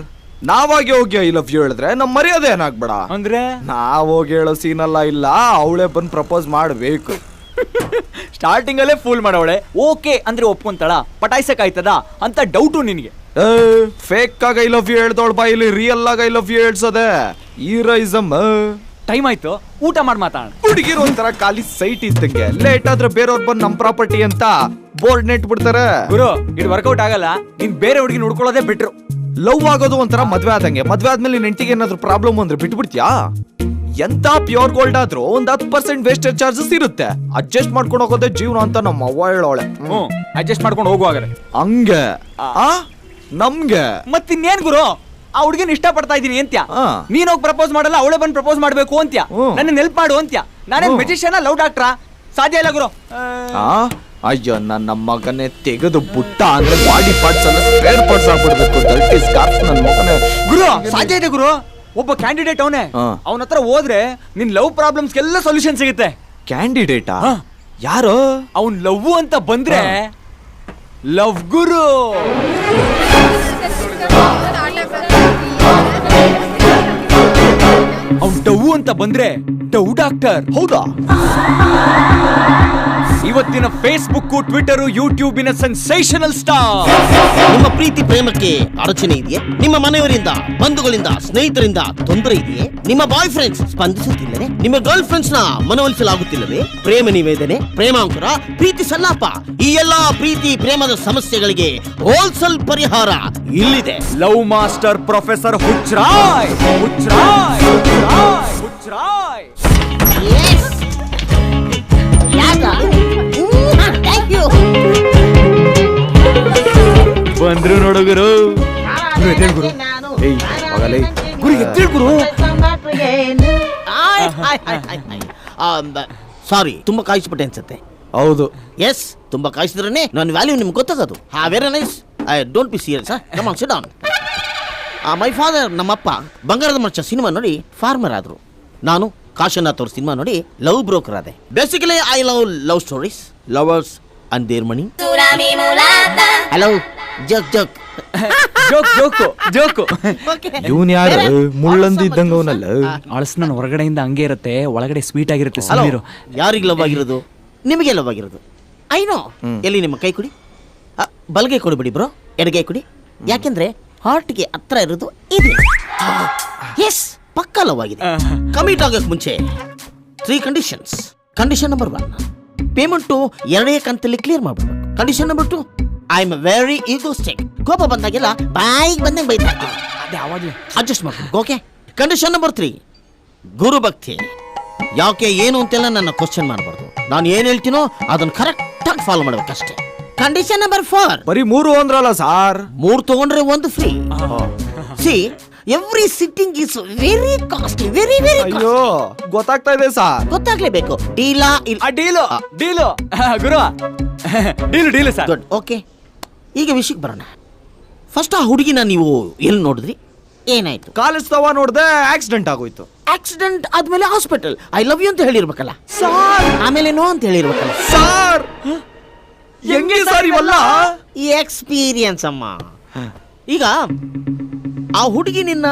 ನಾವಾಗಿ ಹೋಗಿ ಐ ಲವ್ ಯು ಹೇಳಿದ್ರೆ ನಮ್ ಮರ್ಯಾದೆ ಏನಾಗ್ಬೇಡ. ಅಂದ್ರೆ ನಾವ್ ಹೋಗಿ ಹೇಳೋ ಸೀನೆಲ್ಲ ಇಲ್ಲ, ಅವಳೇ ಬಂದ್ ಪ್ರಪೋಸ್ ಮಾಡ್ಬೇಕು. ಸ್ಟಾರ್ಟಿಂಗ್ ಅಲ್ಲೇ ಫೂಲ್ ಮಾಡವಳೆ. ಓಕೆ ಅಂದ್ರೆ ಒಪ್ಕೊಂತಾಳ, ಪಟಾಯ್ಸಕ್ ಆಯ್ತದ ಅಂತ ಡೌಟು ನಿನ್ಗೆ. ಫೇಕ್ ಆಗ ಐ ಲವ್ ಯು ಹೇಳ್ದವಳ ಬಾಯಿಲಿ ರಿಯಲ್ ಆಗ ಐ ಲವ್ ಯು ಹೇಳ್ಸೋದೆ ಹೀರೋಯಿಸಮ್. ಟೈಮ್ ಆಯ್ತು, ಊಟ ಮಾಡಿ ಮಾತಾಡೋಣ. ಹುಡುಗಿರು ಒಂಥರ ಖಾಲಿ ಸೈಟ್ ಇದ್ದಂಗೆ, ಲೇಟ್ ಆದ್ರೆ ಬೇರೆಯವ್ರು ಬಂದ್ ನಮ್ ಪ್ರಾಪರ್ಟಿ ಅಂತ ಬೋರ್ಡ್ ನೆಟ್ ಬಿಡ್ತಾರೆ. ಗುರು ಇದು ವರ್ಕೌಟ್ ಆಗಲ್ಲ, ನೀನ್ ಬೇರೆ ಹುಡುಗಿ ನೋಡ್ಕೊಳ್ಳೋದೇ ಬಿಟ್ರು. ಲವ್ ಆಗೋದು ಒಂಥರ ಮದ್ವೆ ಆದಂಗೆ. ಮದ್ವೆ ಆದ್ಮೇಲೆ ನಿನ್ ಹೆಂಡತಿಗೆ ಏನಾದ್ರು ಪ್ರಾಬ್ಲಮ್ ಅಂದ್ರೆ ಬಿಟ್ಬಿಡ್ತೀಯಾ? ಎಂತ ಪ್ಯೂರ್ ಗೋಲ್ಡ್ ಆದ್ರೂ ಒಂದ್ 10% ವೇಸ್ಟೇಜ್ ಚಾರ್ಜಸ್ ಇರುತ್ತೆ. ಅಡ್ಜಸ್ಟ್ ಮಾಡ್ಕೊಂಡು ಹೋಗೋದೇ ಜೀವನ ಅಂತ ನಮ್ಮ ಅವ್ವ ಹೇಳೋಳೆ. ಅಡ್ಜಸ್ಟ್ ಮಾಡ್ಕೊಂಡು ಹೋಗುವಾಗ ಹಂಗೆ ನಮ್ಗೆ ಮತ್ತಿನ್ನೇನ್ ಗುರು, ಆ ಹುಡುಗಿನ ಇಷ್ಟ ಪಡ್ತಾ ಇದೀನಿ ಅಂತ್ಯ. ಆ. ನೀನ್ ಹೋಗಿ ಪ್ರಪೋಸ್ ಮಾಡಲ್ಲ, ಅವಳೇ ಬಂದ್ ಪ್ರಪೋಸ್ ಮಾಡ್ಬೇಕು ಅಂತ್ಯ. ನನ್ನ ಹೆಲ್ಪ್ ಮಾಡು ಅಂತ್ಯ. ನಾನೇನ್ ಮೆಜಿಷಿಯನ್, ಲವ್ ಡಾಕ್ಟ್ರಾ? ಸಾಧ್ಯ ಇಲ್ಲ ಗುರು. ಅಯ್ಯೋ ನನ್ನ ಮಗನೇ, ತೆಗೆದು ಬುಟ್ಟ ಅಂದ್ರೆ ಬಾಡಿ ಪಾರ್ಟ್ಸ್ ಎಲ್ಲ ಸ್ಪೇರ್ ಪಾರ್ಟ್ಸ್ ಆಗ್ಬಿಡ್ಬೇಕು. ದಟ್ ಇಸ್ ಗಾರ್ಫ್ ನನ್ನ ಮಗನೇ. ಗುರು ಸಾಧ್ಯ ಇದೆ ಗುರು. ಒಬ್ಬ ಕ್ಯಾಂಡಿಡೇಟ್ ಅವನೇ, ಅವನ ಹತ್ರ ಹೋದ್ರೆ ನಿನ್ ಲವ್ ಪ್ರಾಬ್ಲಮ್ಸ್ ಎಲ್ಲ ಸೊಲ್ಯೂಷನ್ ಸಿಗುತ್ತೆ. ಕ್ಯಾಂಡಿಡೇಟಾ? ಯಾರು? ಅವ್ನ್ ಲವ್ ಅಂತ ಬಂದ್ರೆ ಲವ್ ಗುರು. ಅವ್ನ್ ಡವ್ ಅಂತ ಬಂದ್ರೆ ಡವ್ ಡಾಕ್ಟರ್. ಹೌದಾ? ಇವತ್ತಿನ ಫೇಸ್ಬುಕ್, ಟ್ವಿಟರ್, ಯೂಟ್ಯೂಬಿನ ಸೆನ್ಸೇಷನಲ್ ಸ್ಟಾರ್. ನಿಮ್ಮ ಪ್ರೀತಿ ಪ್ರೇಮಕ್ಕೆ ಅಡಚಣೆ ಇದೆಯೇ? ನಿಮ್ಮ ಮನೆಯವರಿಂದ, ಬಂಧುಗಳಿಂದ, ಸ್ನೇಹಿತರಿಂದ ತೊಂದರೆ ಇದೆಯೇ? ನಿಮ್ಮ ಬಾಯ್ ಫ್ರೆಂಡ್ಸ್ ಸ್ಪಂದಿಸುತ್ತಿಲ್ಲವೇ? ನಿಮ್ಮ ಗರ್ಲ್ ಫ್ರೆಂಡ್ಸ್ ನ ಮನವೊಲಿಸಲಾಗುತ್ತಿಲ್ಲವೇ? ಪ್ರೇಮ ನಿವೇದನೆ, ಪ್ರೇಮಾಂಕುರ, ಪ್ರೀತಿ ಸಲ್ಲಾಪ, ಈ ಎಲ್ಲಾ ಪ್ರೀತಿ ಪ್ರೇಮದ ಸಮಸ್ಯೆಗಳಿಗೆ ಹೋಲ್ಸೇಲ್ ಪರಿಹಾರ ಇಲ್ಲಿದೆ. Love master professor Huchray. Huchray Huchray Huchray. ಬಂದ್ರು ನೋಡುಗರು. ಗುರು ಎದ್ದೇಳ್ ಗುರು. ಸಾರಿ, ತುಂಬಾ ಕಾಯಿಸ್ಬಿಟ್ಟೆ ಅನ್ಸುತ್ತೆ. ಹೌದು. ಎಸ್, ತುಂಬಾ ಕಾಯಿಸಿದ್ರೇನೆ ನನ್ನ ವ್ಯಾಲ್ಯೂ ನಿಮ್ಗೆ ಗೊತ್ತಾಗೋದು. Very nice. I don't be serious. Come on, sit down. My father, ನಮ್ಮಪ್ಪ ಬಂಗಾರದ ಮರ್ಚ ಸಿನಿಮಾ ನೋಡಿ ಫಾರ್ಮರ್ ಆದ್ರು. ನಾನು ಕಾಶನಾಥ್ ಅವ್ರ ಸಿನಿಮಾ ನೋಡಿ ಲವ್ ಬ್ರೋಕರ್ ಆದೆ. Basically I love stories, lovers and their money. Hello, joke joke joke joke joke. ಇವನ್ ಯಾರು? ಮುಳ್ಳಂದಿ ಇದ್ದಂಗ ಅವನಲ್ಲ. ಅಳಸ್ನ ಹೊರಗಡೆಯಿಂದ ಹಂಗೆ ಇರುತ್ತೆ, ಒಳಗಡೆ ಸ್ವೀಟ್ ಆಗಿರುತ್ತೆ. ಹಲೋ, ಯಾರಿಗೆ ಲವ್ ಆಗಿರೋದು? ನಿಮಗೆ ಲವ್ ಆಗಿರೋದು. ಐನೋ. ಎಲ್ಲಿ ನಿಮ್ಮ ಕೈ ಕೊಡಿ. ಬಲಗೈ ಕೊಡಿಬಿಡಿ ಬ್ರೋ, ಎಡಗೈ ಕೊಡಿ. ಯಾಕೆಂದ್ರೆ ಹಾರ್ಟ್ಗೆ ಹತ್ರ ಇರೋದು ಇದೆ. ಎಸ್, ಪಕ್ಕ ಲವ್ ಆಗಿದೆ. ಕಮಿಟ್ ಆಗಕ್ಕೆ ಮುಂಚೆ 3 ಕಂಡೀಷನ್ಸ್. ಕಂಡೀಷನ್ ನಂಬರ್ 1, ಪೇಮೆಂಟು 2 ಕಂತಲ್ಲಿ ಕ್ಲಿಯರ್ ಮಾಡ್ಬೇಕು. Condition number 2, I am very egoistic. ಕೋಪ ಬಂದಾಗೆಲ್ಲ ಬಾಯಿಗೆ ಬಂದಂಗೆ ಬೈತಾ ಇರ್ತೀನಿ. ಅಡ್ಜಸ್ಟ್ ಮಾಡ್ಬೇಕು. ಓಕೆ. ಕಂಡೀಷನ್ ನಂಬರ್ 3, ಗುರು ಭಕ್ತಿ. ಯಾಕೆ ಏನು ಅಂತೆಲ್ಲ ನನ್ನ ಕ್ವಶನ್ ಮಾಡಬಾರ್ದು. ನಾನು ಏನ್ ಹೇಳ್ತೀನೋ ಅದನ್ನ ಕರೆಕ್ಟ್ ಆಗಿ ಫಾಲೋ ಮಾಡ್ಬೇಕಷ್ಟೇ. ಕಂಡೀಷನ್ ನಂಬರ್ 4, ಬರೀ 3 ಅಂದ್ರಲ್ಲ ಸಾರ್. 3 ತಗೊಂಡ್ರೆ 1 free. See, every sitting is very costly, very very. ಅಯ್ಯೋ, ಗೊತ್ತಾಗ್ತಾ ಇದೆ ಸಾರ್. ಗೊತ್ತಾಗ್ಲೇಬೇಕು. ಡೀಲಾ ಡೀಲು ಡೀಲು ಗುರು. Deal deal sir. Good. Okay, ಈಗ ವಿಷಯಕ್ಕೆ ಬರೋಣ. ಫಸ್ಟ್ ಆ ಹುಡುಗಿನ ನೀವು ಎಲ್ಲಿ ನೋಡಿದ್ರಿ? ಏನಾಯ್ತು? ಕಾಲೇಜ್ ತವ ನೋಡ್ದೆ, ಆಕ್ಸಿಡೆಂಟ್ ಆಗೋಯ್ತು. ಆಕ್ಸಿಡೆಂಟ್ ಆದ್ಮೇಲೆ ಹಾಸ್ಪಿಟಲ್ ಐ ಲವ್ ಯು ಅಂತ ಹೇಳಿರ್ಬೇಕಲ್ಲ ಸಾರ್. ಆಮೇಲೆ ನೋ ಅಂತ ಹೇಳಿರ್ಬೇಕಲ್ಲ ಸಾರ್. ಹೆಂಗೆ ಸಾರ್ ಇವೆಲ್ಲ? ಎಕ್ಸ್ಪೀರಿಯನ್ಸ್ ಅಮ್ಮ. ಈಗ ಆ ಹುಡುಗಿ ನಿನ್ನ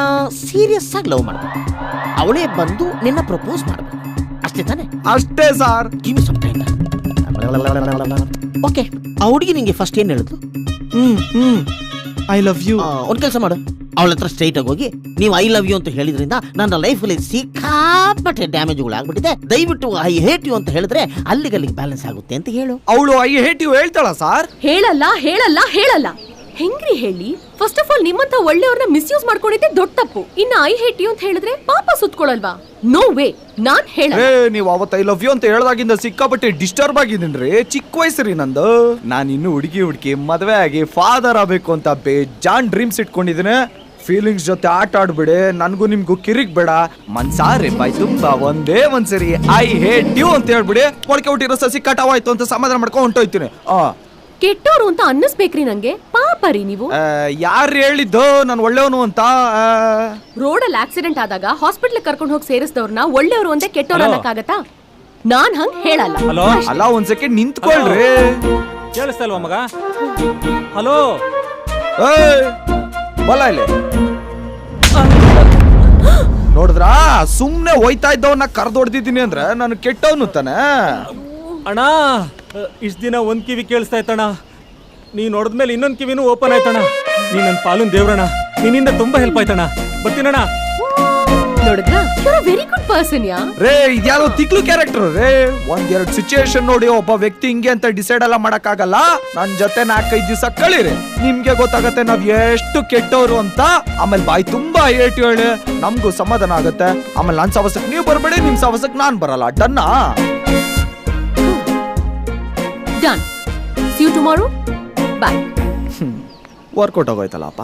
ಸೀರಿಯಸ್ ಆಗಿ ಲವ್ ಮಾಡ್ಬೇಕು. ಅವಳೇ ಬಂದು ನಿನ್ನ ಪ್ರಪೋಸ್ ಮಾಡ್ಬೇಕು. ಅಷ್ಟೇ ತಾನೆ? ಅಷ್ಟೇ sir. Give me some time. Okay, ಆ ಹುಡುಗಿ ನಿಂಗೆ ಫಸ್ಟ್ ಏನ್ ಹೇಳಿದ್ಲು? I love you. ಒಂದ್ ಕೆಲಸ ಮಾಡು, ಅವಳ ಹತ್ರ ಸ್ಟ್ರೈಟ್ ಆಗಿ ಹೋಗಿ ನೀವು ಐ ಲವ್ ಯು ಅಂತ ಹೇಳಿದ್ರಿಂದ ನನ್ನ ಲೈಫಲ್ಲಿ ಸಿಕ್ಕಾಪಟ್ಟೆ ಡ್ಯಾಮೇಜ್ಗಳು ಆಗ್ಬಿಟ್ಟಿದೆ, ದಯವಿಟ್ಟು ಐ ಹೇಟ್ ಯು ಅಂತ ಹೇಳಿದ್ರೆ ಅಲ್ಲಿಗೆ ಬ್ಯಾಲೆನ್ಸ್ ಆಗುತ್ತೆ ಅಂತ ಹೇಳು. ಅವಳು ಐ ಹೇಟ್ ಯು ಹೇಳ್ತಾಳ ಸರ್? ಹೇಳಲ್ಲ ಹೇಳಲ್ಲ ಹೇಳಲ್ಲ. ಹೆಂಗ್ರಿ ಹೇಳಿ? ಫಸ್ಟ್ ಆಫ್ ಆಲ್ ನಿಮ್ಮಂತ ಒಳ್ಳೆಯವ್ರನ್ನ ಮಿಸ್ಯೂಸ್ ಮಾಡ್ಕೊಂಡಿದ್ದೆ ದೊಡ್ಡ ತಪ್ಪು. ಇನ್ನ ಐ ಹೇಟ್ ಯು ಅಂತ ಹೇಳಿದ್ರೆ ಪಾಪ ಸುತ್ಕೊಳಲ್ವಾ? ನೋ ವೇ, ನಾನ್ ಹೇಳ. ನೀವು ಅವತ್ತು ಐ ಲವ್ ಯು ಅಂತ ಹೇಳ್ದಾಗಿಂದ ಸಿಕ್ಕಾಪಟ್ಟೆ ಡಿಸ್ಟರ್ಬ್ ಆಗಿದ್ದೀನ್ರಿ. ಚಿಕ್ಕ ವಯಸ್ಸರಿ ನಂದು. ನಾನು ಇನ್ನು ಹುಡುಗಿ ಮದ್ವೆ ಆಗಿ ಫಾದರ್ ಆಗ್ಬೇಕು ಅಂತ ಬೇಜಾನ್ ಡ್ರೀಮ್ಸ್ ಇಟ್ಕೊಂಡಿದ್ದೀನಿ. ಫೀಲಿಂಗ್ಸ್ ಜೊತೆ ಆಟ ಆಡ್ಬಿಡೆ, ನನ್ಗೂ ನಿಮ್ಗೂ ಕಿರಿಕ್ ಬೇಡ, ಮನ್ಸಾರೆ ಬಾಯ್ ತುಂಬಾ ಒಂದೇ ಒಂದ್ಸರಿ ಐ ಹೇಟ್ ಯು ಅಂತ ಹೇಳ್ಬಿಡಿ. ಮೊಳಕೆ ಹುಟ್ಟಿರೋ ಸಸಿ ಕಟಾವಾಯ್ತು ಅಂತ ಸಮಾಧಾನ ಮಾಡ್ಕೊಂಡು ಹೊಂಟೋಯ್ತೀನಿ. ಕೆಟ್ಟೋರು ಅಂತ ಅನ್ನಿಸ್ಬೇಕ್ರಿ ನಂಗೆ. ಪಾಪ ರೀ ನೀವು. ಯಾರು ಹೇಳಿದ್ದು ನಾನು ಒಳ್ಳೆಯವನು ಅಂತ? ರೋಡಲ್ಲಿ ಆಕ್ಸಿಡೆಂಟ್ ಆದಾಗ ಹಾಸ್ಪಿಟಲ್ ಕರ್ಕೊಂಡು ಹೋಗಿ ಸೇರಿಸಿದವ್ರನ್ನ ಒಳ್ಳೆಯವರು ಅಂತ ಕೆಟ್ಟವ್ರು ಅನ್ನಕ್ಕಾಗತ್ತಾ? ನಾನ್ ಹಂಗ್ ಹೇಳಲ್ಲ. ಅಲ್ಲ, ಒಂದ್ ಸೆಕೆಂಡ್ ನಿಂತ್ಕೊಳ್ರಿ. ಕೇಳಿಸ್ತಾ ಇಲ್ವಾ ಮಗ? ಹಲೋ, ಬಲ ಇಲ್ಲಿ ನೋಡಿದ್ರ? ಸುಮ್ನೆ ಹೋಯ್ತಾ ಇದ್ದವನ್ನ ಕರ್ದೊಡ್ದಿದ್ದೀನಿ ಅಂದ್ರೆ ನಾನು ಕೆಟ್ಟವನು ತಾನೆ. ಅಣ್ಣ ಇಷ್ಟ ದಿನ ಒಂದ್ ಕಿವಿ ಕೇಳಿಸ್ತಾ ಇತ್ತಣ್ಣ, ನೀ ನೋಡಿದ್ಮೇಲೆ ಇನ್ನೊಂದ್ ಕಿವಿನೂ ಓಪನ್ ಆಯ್ತಣ್ಣ. ನೀ ನನ್ ಪಾಲನ್ ದೇವ್ರಣ್ಣ, ನಿನ್ನಿಂದ ತುಂಬಾ ಹೆಲ್ಪ್ ಆಯ್ತಣ್ಣ. ಬರ್ತೀನಣ್ಣ. ನೋಡಿದ್ರ, you are very good person ಯಾ. ರೇ, ಇದ್ಯಾವ್ದೋ ತಿಕ್ಲು ಕ್ಯಾರೆಕ್ಟರ್ ರೇ. ಒಂದೆರಡು ಸಿಚುಯೇಷನ್ ನೋಡಿ ಒಬ್ಬ ವ್ಯಕ್ತಿ ಹಿಂಗೆ ಅಂತ ಡಿಸೈಡ್ ಎಲ್ಲ ಮಾಡಕ್ಕಾಗಲ್ಲ. ನನ್ ಜೊತೆ 4-5 ದಿವಸ ಕಳೀರಿ, ನಿಮ್ಗೆ ಗೊತ್ತಾಗತ್ತೆ ನಾವ್ ಎಷ್ಟು ಕೆಟ್ಟವ್ರು ಅಂತ. ಆಮೇಲೆ ಬಾಯಿ ತುಂಬಾ ಏಟು ಹೇಳಿ ನಮ್ಗೂ ಸಮಾಧಾನ ಆಗತ್ತೆ. ಆಮೇಲೆ ನನ್ ಸವಸಕ್ ನೀವು ಬರ್ಬೇಡಿ, ನಿಮ್ ಸವಸಕ್ ನಾನ್ ಬರಲ್ಲ. ಡನ್ನಾ? Done. See you tomorrow. Bye. Work out ಆಗೋಯ್ತಲ್ಲಪ್ಪ.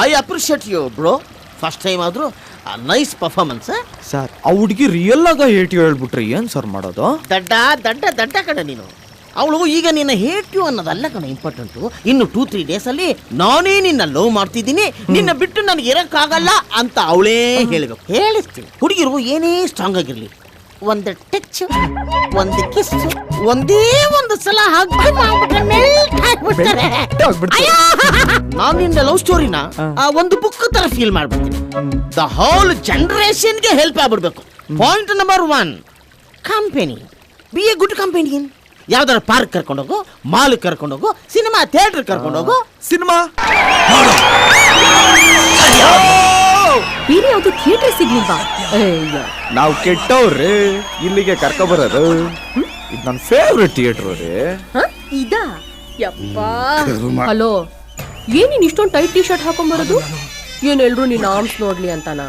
I appreciate you bro. First time ಆದ್ರೂ ನೈಸ್ ಪರ್ಫಾರ್ಮೆನ್ಸ್. ಸರ್, ಆ ಹುಡುಗಿ ರಿಯಲ್ ಆಗ ಹೇಟ್ ಹೇಳ್ಬಿಟ್ರಿ ಏನ್ ಸರ್ ಮಾಡೋದು? ದಡ್ಡ ದಡ್ಡ ದಡ್ಡ ಕಡೆ ನೀನು. ಅವಳು ಈಗ ನಿನ್ನ ಹೇಟ್ ಯು ಅನ್ನೋದಲ್ಲ ಕಣ ಇಂಪಾರ್ಟೆಂಟು. ಇನ್ನು 2-3 ಡೇಸ್ ಅಲ್ಲಿ ನಾನೇ ನಿನ್ನ ಲವ್ ಮಾಡ್ತಿದ್ದೀನಿ, ನಿನ್ನ ಬಿಟ್ಟು ನನಗೆ ಇರಕ್ಕಾಗಲ್ಲ ಅಂತ ಅವಳೇ ಹೇಳ್ಬೇಕು. ಹೇಳಿಸ್ತೀನಿ. ಹುಡುಗಿರು ಏನೇ ಸ್ಟ್ರಾಂಗ್ ಆಗಿರ್ಲಿ, ಒಂದು ಟಚ್, ಒಂದು ಕಿಸ್, ಒಂದೇ ಒಂದು ಸಲ ನಾನು ನಿನ್ನ ಲವ್ ಸ್ಟೋರಿನ ಒಂದು ಬುಕ್ ತರ ಫೀಲ್ ಮಾಡ್ಬಿಡ್ತೀನಿ. ದ ಹೋಲ್ ಜನರೇಷನ್ಗೆ ಹೆಲ್ಪ್ ಆಗ್ಬಿಡ್ಬೇಕು. Point number 1, company. Be a good company. ಯಾವ್ದಾರ ಪಾರ್ಕ್ ಕರ್ಕೊಂಡೋಗು, ಮಾಲ್ ಕರ್ಕೊಂಡೋಗು, ಸಿನಿಮಾ ಥಿಯೇಟರ್ ಕರ್ಕೊಂಡೋಗು. ಸಿನಿಮಾ ಬೇರೆ ಯಾವ್ದು ಥಿಯೇಟರ್ ಸಿಗ್ಲಿಲ್ವಾ? ನಾವು ಕೆಟ್ಟವ್ರಿ, ಇಲ್ಲಿಗೆ ಕರ್ಕ ಬರೋದು. ಇದು ನನ್ನ ಫೇವ್ರೆಟ್ ಥಿಯೇಟರ್ ರೀ. ಇದಾ? ಯಪ್ಪ. ಹಲೋ, ಏನ್ ನೀನ್ ಇಷ್ಟೊಂದು ಟೈಟ್ ಟಿ ಶರ್ಟ್ ಹಾಕೊಂಡ್ ಬರೋದು? ಏನ್ ಎಲ್ರು ನಿನ್ನ ಆರ್ಮ್ಸ್ ನೋಡ್ಲಿ ಅಂತಾನ?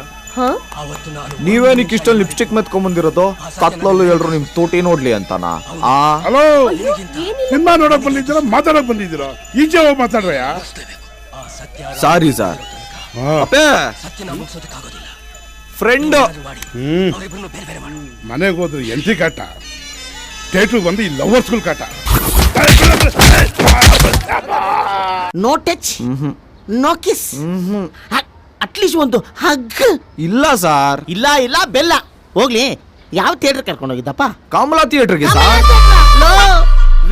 ನೀವೇನಕ್ಕೆ ಇಷ್ಟೊಂದು ಲಿಪ್ಸ್ಟಿಕ್ ಮೆತ್ಕೊಂಡ್ ಬಂದಿರೋದು? ಕತ್ಲಲ್ಲೂ ಎಲ್ರು ನಿಮ್ ತೋಟಿ ನೋಡ್ಲಿ ಅಂತಾನ? ಹಲೋ, ಸಿನಿಮಾ ನೋಡಕ್ ಬಂದಿದ್ದೀರಾ ಮಾತಾಡಕ್ ಬಂದಿದ್ದೀರಾ? ಈಚೆ ಹೋಗಿ ಮಾತಾಡ್ರಯ್ಯ. Sorry sir. ಫ್ರೆಂಡ್ ಮನೆಗೆ ಹೋದ್ರೆ ಎಂಟಿ ಕಾಟ, ಥಿಯೇಟರ್ ಬಂದು ಈ ಲವರ್ಸ್ಗಳು ಕಾಟ. No touch, no kiss, at least ಒಂದು ಹಗ್ ಇಲ್ಲ ಸರ್. ಇಲ್ಲ ಇಲ್ಲ ಬೆಲ್ಲ. ಹೋಗ್ಲಿ, ಯಾವ ಥಿಯೇಟರ್ ಕರ್ಕೊಂಡು ಹೋಗಿದ್ದಪ್ಪ? ಕಮಲಾ ಥಿಯೇಟರ್ಗೆ ಸರ್.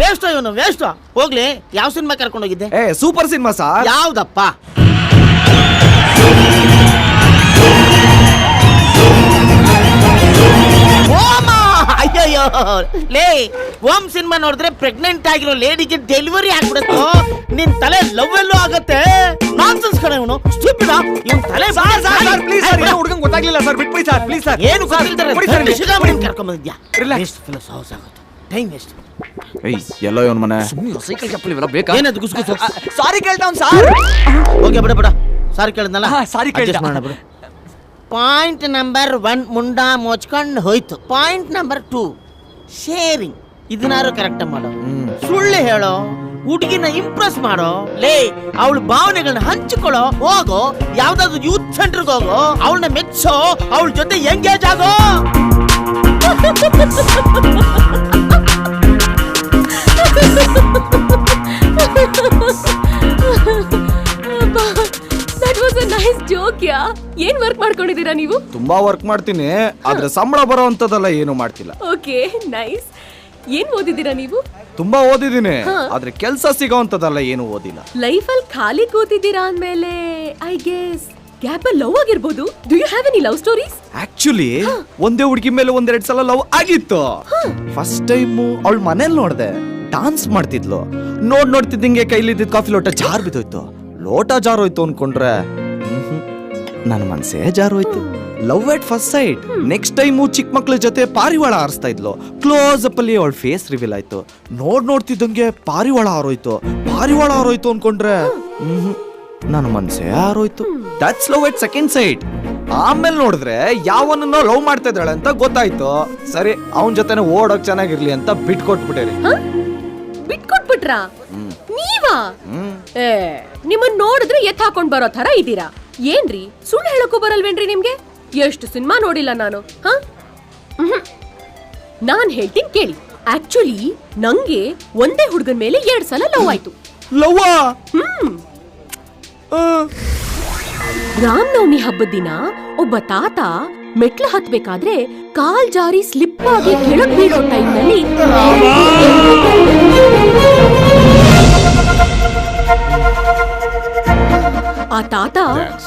ವೇಸ್ಟ್ ಇವನು ವೇಸ್ಟ್. ಹೋಗ್ಲಿ, ಯಾವ ಸಿನಿಮಾ ಕರ್ಕೊಂಡು ಹೋಗಿದ್ದೆ? Super cinema sir. ಯಾವ್ದಪ್ಪ? ಅಯ್ಯಯ್ಯೋ ಲೇ, ಓಮ್ ಸಿನಿಮಾ ನೋಡಿದ್ರೆ ಪ್ರೆಗ್ನೆಂಟ್ ಆಗಿರೋ ಲೇಡಿಗೆ ಡೆಲಿವರಿ ಆಗ್ಬಿಡುತ್ತೋ. ನಿನ್ ತಲೆ ಲವ್ ಎಲ್ಲೂ ಆಗತ್ತೆ. ನಾನ್ಸೆನ್ಸ್ ಕಡೆ ಇವನು. ಸ್ಟೂಪಿಡ್. ಇವನ್ ತಲೆ ಪ್ಲೀಸ್ ಸರ್, ಹುಡುಗಂಗೆ ಗೊತ್ತಾಗ್ಲಿಲ್ಲ ಸರ್, ಬಿಟ್ಬಿಡಿ ಸರ್ ಪ್ಲೀಸ್ ಸರ್. ಏನು ಗೊತ್ತಿಲ್ದಾರೆ ಶಿಗಾಮಣಿನ ಕರ್ಕೊಂಡ್ ಬಂದಿದ್ಯಾ? ಸಾಹಸ ಆಗುತ್ತೆ, ಟೈಮ್ ವೇಸ್ಟ್. ಎಲ್ಲೋ ಇವನ್ ಮನೆ. ಸೈಕಲ್ ಚಪ್ಪಲಿ ಇವೆಲ್ಲ ಬೇಕಾ? ಏನದು ಗುಸ್ಗುಸು? ಸಾರಿ ಕೇಳ್ತಾವ್ ಸರ್. ಓಕೆ ಬಿಡ ಬಿಡ, ಸಾರಿ ಕೇಳಿದ್ನಲ್ಲ, ಸಾರಿ ಕೇಳ್ದ. ಬಿಡು. ಪಾಯಿಂಟ್ ನಂಬರ್ 1 ಮುಂಡ ಮೋಚ್ಕೊಂಡು ಹೋಯ್ತು. Point number 2 sharing. ಇದನ್ನಾರು ಕರೆಕ್ಟ್ ಮಾಡೋ. ಸುಳ್ಳು ಹೇಳೋ, ಹುಡುಗಿನ ಇಂಪ್ರೆಸ್ ಮಾಡೋ. ಲೇ, ಅವಳ ಭಾವನೆಗಳನ್ನ ಹಂಚಿಕೊಳ್ಳೋ. ಹೋಗೋ, ಯಾವ್ದಾದ್ರು ಯೂತ್ ಸೆಂಟರ್ಗೆ ಹೋಗೋ, ಅವಳನ್ನ ಮೆಚ್ಚೋ, ಅವಳ ಜೊತೆ ಎಂಗೇಜ್ ಆಗೋ. ಏನ್ ವರ್ಕ್ ಮಾಡ್ಕೊಂಡಿದ್ದೀರಾ ನೀವು? ತುಂಬಾ ವರ್ಕ್ ಮಾಡ್ತೀನಿ, ಆದ್ರೆ ಸಂಬಳ ಬರೋ ಅಂತದಲ್ಲ ಏನು ಮಾಡ್ತಿಲ್ಲ. Okay, nice. ಏನ್ ಓದಿದ್ದೀರಾ ನೀವು? ತುಂಬಾ ಓದಿದ್ದೀನಿ, ಆದ್ರೆ ಕೆಲಸ ಸಿಗೋಂತದಲ್ಲ ಏನು ಓದಿಲ್ಲ. ಲೈಫಲ್ಲಿ ಖಾಲಿ ಕೂತಿದ್ದೀರಾ ಅಂದ್ಮೇಲೆ ಐ ಗೆಸ್ ಗ್ಯಾಪ್ ಅಲ್ಲಿ ಲವ್ ಆಗಿರ್ಬೋದು. Do you have any love stories? Actually ಒಂದೇ ಹುಡುಗಿ ಮೇಲೆ 1-2 ಸಲ ಲವ್ ಆಗಿತ್ತು. ಫಸ್ಟ್ ಟೈಮ್ ಅವಳ ಮನೇಲಿ ನೋಡ್ದೆ, ಡಾನ್ಸ್ ಮಾಡ್ತಿದ್ಲು. ನೋಡ್ತಿದ್ದಂಗೆ ಕೈಲಿದ್ದ ಕಾಫಿ ಲೋಟ ಜಾರ್ ಬಿದ್ದೋಯ್ತು. ಲೋಟ ಜಾರೋಯ್ತು ಅನ್ಕೊಂಡ್ರೆ ನನ್ನ ಮನಸ್ಸೇ ಜಾರೋಯ್ತು. Love at first sight. Next time ಚಿಕ್ಕ ಮಕ್ಳ ಜೊತೆ ಪಾರಿವಾಳ ಆರಿಸ್ತಾ ಇದ್ಲು. ಕ್ಲೋಸ್ ಅಪ್ ಅಲ್ಲಿ ಅವಳ ಫೇಸ್ ರಿವೀಲ್ ಆಯ್ತು. ನೋಡ್ತಿದ್ದಂಗೆ ಪಾರಿವಾಳ ಆರೋಯ್ತು ಅನ್ಕೊಂಡ್ರೆ ನನ್ನ ಮನಸ್ಸೇ ಆರೋಯ್ತು. That's love at second sight. ಆಮೇಲೆ ನೋಡಿದ್ರೆ ಯಾವನನ್ನೋ ಲವ್ ಮಾಡ್ತಾ ಇದ್ದಾಳೆ ಅಂತ ಗೊತ್ತಾಯ್ತು. ಸರಿ ಅವನ ಜೊತೆನೆ ಓಡೋಕ್ ಚೆನ್ನಾಗಿರ್ಲಿ ಅಂತ ಬಿಟ್ಕೊಟ್ಬಿಟ್ಟೇರಿ. ಬಿಟ್ಕೊಟ್ಬಿಟ್ರಾ ನೀವಾ? ನಿಮ್ಮನ್ ನೋಡಿದ್ರೆ ಎತ್ ಹಾಕೊಂಡ್ ಬರೋ ತರ ಇದ್ದೀರಾ. ಏನ್ರಿ ಸುಳ್ಳು ಹೇಳಕ್ಕೂ ಬರಲ್ವೇನ್ರಿ ನಿಮ್ಗೆ? ಎಷ್ಟು ಸಿನಿಮಾ ನೋಡಿಲ್ಲ ನಾನು. ನಾನ್ ಹೇಳ್ತೀನಿ ಕೇಳಿ. ಆಕ್ಚುಲಿ ನಂಗೆ ಒಂದೇ ಹುಡುಗನ್ ಮೇಲೆ 2 ಸಲ ಲವ್ ಆಯ್ತು. ರಾಮನವಮಿ ಹಬ್ಬದ ದಿನ ಒಬ್ಬ ತಾತ ಮೆಟ್ಲು ಹತ್ಬೇಕಾದ್ರೆ ಕಾಲ್ ಜಾರಿ ಸ್ಲಿಪ್ ಆಗಿ ಕೆಳಗ್ ಬೀಳೋ ಟೈಮ್ ನಲ್ಲಿ ಆ ತಾತ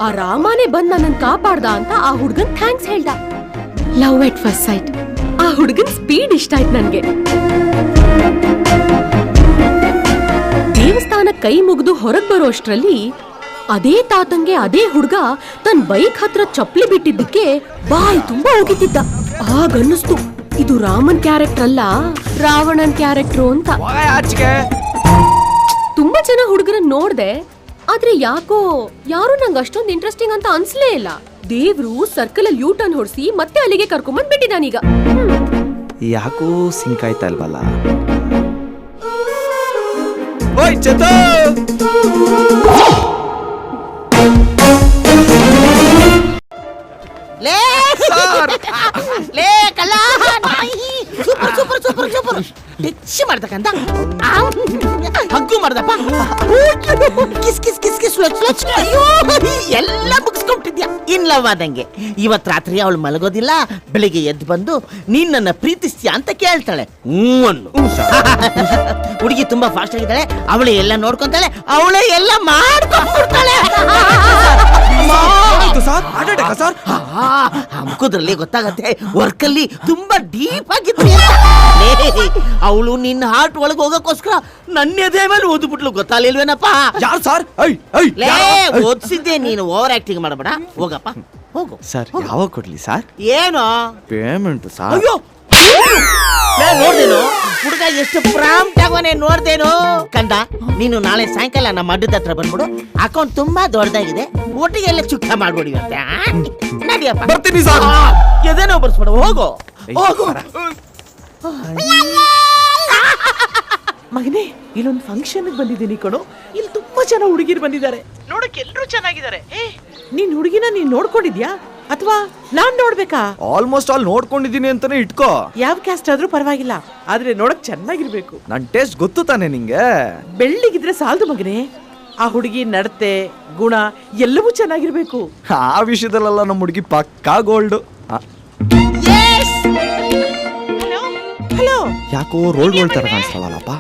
ಆ ರಾಮನೇ ಬಂದ್ ನನ್ನನ್ ಕಾಪಾಡ್ದ ಅಂತ ಆ ಹುಡ್ಗನ್ ಥ್ಯಾಂಕ್ಸ್ ಹೇಳ್ದ. Love at first site. ಆ ಹುಡ್ಗನ್ ಸ್ಪೀಡ್ ಇಷ್ಟ ಆಯ್ತು ನನ್ಗೆ. ದೇವಸ್ಥಾನ ಕೈ ಮುಗಿದು ಹೊರಗ್ ಬರೋ ಅಷ್ಟ್ರಲ್ಲಿ ಅದೇ ತಾತಂಗೆ ಅದೇ ಹುಡ್ಗ ತನ್ ಬೈಕ್ ಹತ್ರ ಚಪ್ಲಿ ಬಿಟ್ಟಿದ್ದಕ್ಕೆ ಬಾಯಿ ತುಂಬಾ ಹೋಗಿದ್ದ. ಆಗನ್ನಿಸ್ತು ಇದು ರಾಮನ್ ಕ್ಯಾರೆಕ್ಟರ್ ಅಲ್ಲ ರಾವಣನ್ ಕ್ಯಾರೆಕ್ಟರ್ ಅಂತ. ತುಂಬಾ ಜನ ಹುಡುಗರನ್ನ ನೋಡ್ದೆ, ಆದ್ರೆ ಯಾಕೋ ಯಾರು ನಂಗೆ ಅಷ್ಟೊಂದು ಇಂಟ್ರೆಸ್ಟಿಂಗ್ ಅಂತ ಅನ್ಸ್ಲೇ ಇಲ್ಲ. ದೇವ್ರು ಸರ್ಕಲ್ ಅಲ್ಲಿ ಯೂ ಟರ್ನ್ ಹೊಡ್ಸಿ ಮತ್ತೆ ಅಲ್ಲಿಗೆ ಕರ್ಕೊಂಬಂದ್ ಬಿಟ್ಟಿದಾನೀಗ. ಯಾಕೋ ಸಿಂಕ್ ಆಯ್ತಾ ಇಲ್ವಲ್ಲ. ಮಾಡ್ತಕ್ಕಂತ ಹಗ್ಗು ಮಾಡ್ದಪ್ಪ. ಕಿಸ್ ಕಿಸ್ ಕಿಸ್ ಕಿಸ್ ಎಲ್ಲ ಮುಗಿಸ್ಕೊಂಡ್ಬಿಟ್ಟಿದ್ಯಾ. ಇನ್ ಲವ್ ಆದಂಗೆ ಇವತ್ ರಾತ್ರಿ ಅವಳು ಮಲಗೋದಿಲ್ಲ. ಬೆಳಿಗ್ಗೆ ಎದ್ದು ಬಂದು ನೀನ್ ನನ್ನ ಪ್ರೀತಿಸ್ತೀಯ ಅಂತ ಕೇಳ್ತಾಳೆ. ಹುಡುಗಿ ತುಂಬಾ ಫಾಸ್ಟ್ ಆಗಿದ್ದಾಳೆ. ಅವಳೇ ಎಲ್ಲ ನೋಡ್ಕೊಂತಾಳೆ, ಅವಳೇ ಎಲ್ಲ ಮಾಡ್ಕೊಂಡ್ಬಿಡ್ತಾಳೆ. ಮುಖದ್ರಲ್ಲಿ ಗೊತ್ತಾಗತ್ತೆ ವರ್ಕಲ್ಲಿ ತುಂಬಾ ಡೀಪ್ ಆಗಿತ್ತು. ಅವಳು ನಿನ್ನ ಹಾರ್ಟ್ ಒಳಗೆ ಹೋಗಕ್ಕೋಸ್ಕರ ನನ್ನ ಎದೆ ಮೇಲೆ ಓದ್ಬಿಟ್ಲು. ಗೊತ್ತಾಲಿಲ್ವೇನಪ್ಪ? ಯಾರು ಸರ್? ಓದಿಸಿದ್ದೆ ನೀನು. ಓವರ್ ಆಕ್ಟಿಂಗ್ ಮಾಡಬೇಡ. ಹೋಗಪ್ಪ ಹೋಗು. ಸರ್ ಯಾವಾಗ ಕೊಡ್ಲಿ ಸರ್? ಏನು ಪೇಮೆಂಟ್ ಸರ್? ಅಯ್ಯೋ ನೋಡ್ದೇನು ಹುಡುಗ ಎಷ್ಟು ಪ್ರಾಂಪ್ಟ್ ಆಗವನೇ ನೋಡ್ದೇನು ಕಂದ. ನೀನು ನಾಳೆ ಸಾಯಂಕಾಲ ನಮ್ಮ ಅಡ್ಡದ ಹತ್ರ ಬಂದ್ಬಿಡು. ಅಕೌಂಟ್ ತುಂಬಾ ದೊಡ್ಡದಾಗಿದೆ. ಒಟ್ಟಿಗೆ ಎಲ್ಲ ಚುಕ್ಕ ಮಾಡ್ಬಿಡಿ ಅಂತ. ನಡಿಯಪ್ಪ ಬರ್ತೀನಿ ಸರ್. ಎದೇನೋ ಬರ್ಸ್ಬಿಡು. ಹೋಗು ಹೋಗು. ಮಗನೇ ಇಲ್ಲೊಂದು ಫಂಕ್ಷನ್ ಬಂದಿದ್ದೀನಿ ಕಣೋ. ಇಲ್ಲಿ ತುಂಬಾ ಜನ ಹುಡುಗಿರು ಬಂದಿದ್ದಾರೆ. ನೋಡಕ್ಕೆ ಎಲ್ರು ಚೆನ್ನಾಗಿದ್ದಾರೆ. ನೀನ್ ಹುಡುಗಿನ ನೀನ್ ನೋಡ್ಕೊಂಡಿದ್ಯಾ ಅಥವಾ ನಾನ್ ನೋಡ್ಬೇಕಾ? ಆಲ್ಮೋಸ್ಟ್ ಆಲ್ ನೋಡ್ಕೊಂಡಿದೀನಿ ಅಂತಾನೆ ಇಟ್ಕೋ. ಯಾವ ಕ್ಯಾಸ್ಟ್ ಆದ್ರೂ ಪರವಾಗಿಲ್ಲ, ಆದ್ರೆ ನೋಡಕ್ ಚೆನ್ನಾಗಿರ್ಬೇಕು. ನನ್ ಟೇಸ್ಟ್ ಗೊತ್ತು ತಾನೆ ನಿಂಗೆ. ಬೆಳ್ಳಿಗಿದ್ರೆ ಸಾಲದು ಮಗನೇ. ಆ ಹುಡುಗಿ ನಡತೆ ಗುಣ ಎಲ್ಲವೂ ಚೆನ್ನಾಗಿರ್ಬೇಕು. ಆ ವಿಷಯದಲ್ಲೆಲ್ಲ ನಮ್ಮ ಹುಡುಗಿ ಪಕ್ಕಾ ಗೋಲ್ಡ್. ಹಲೋ ಯಾಕೋ ರೋಲ್ ತರ ಕಾಣಿಸ್ತಾವಲ್ಲಪ್ಪ.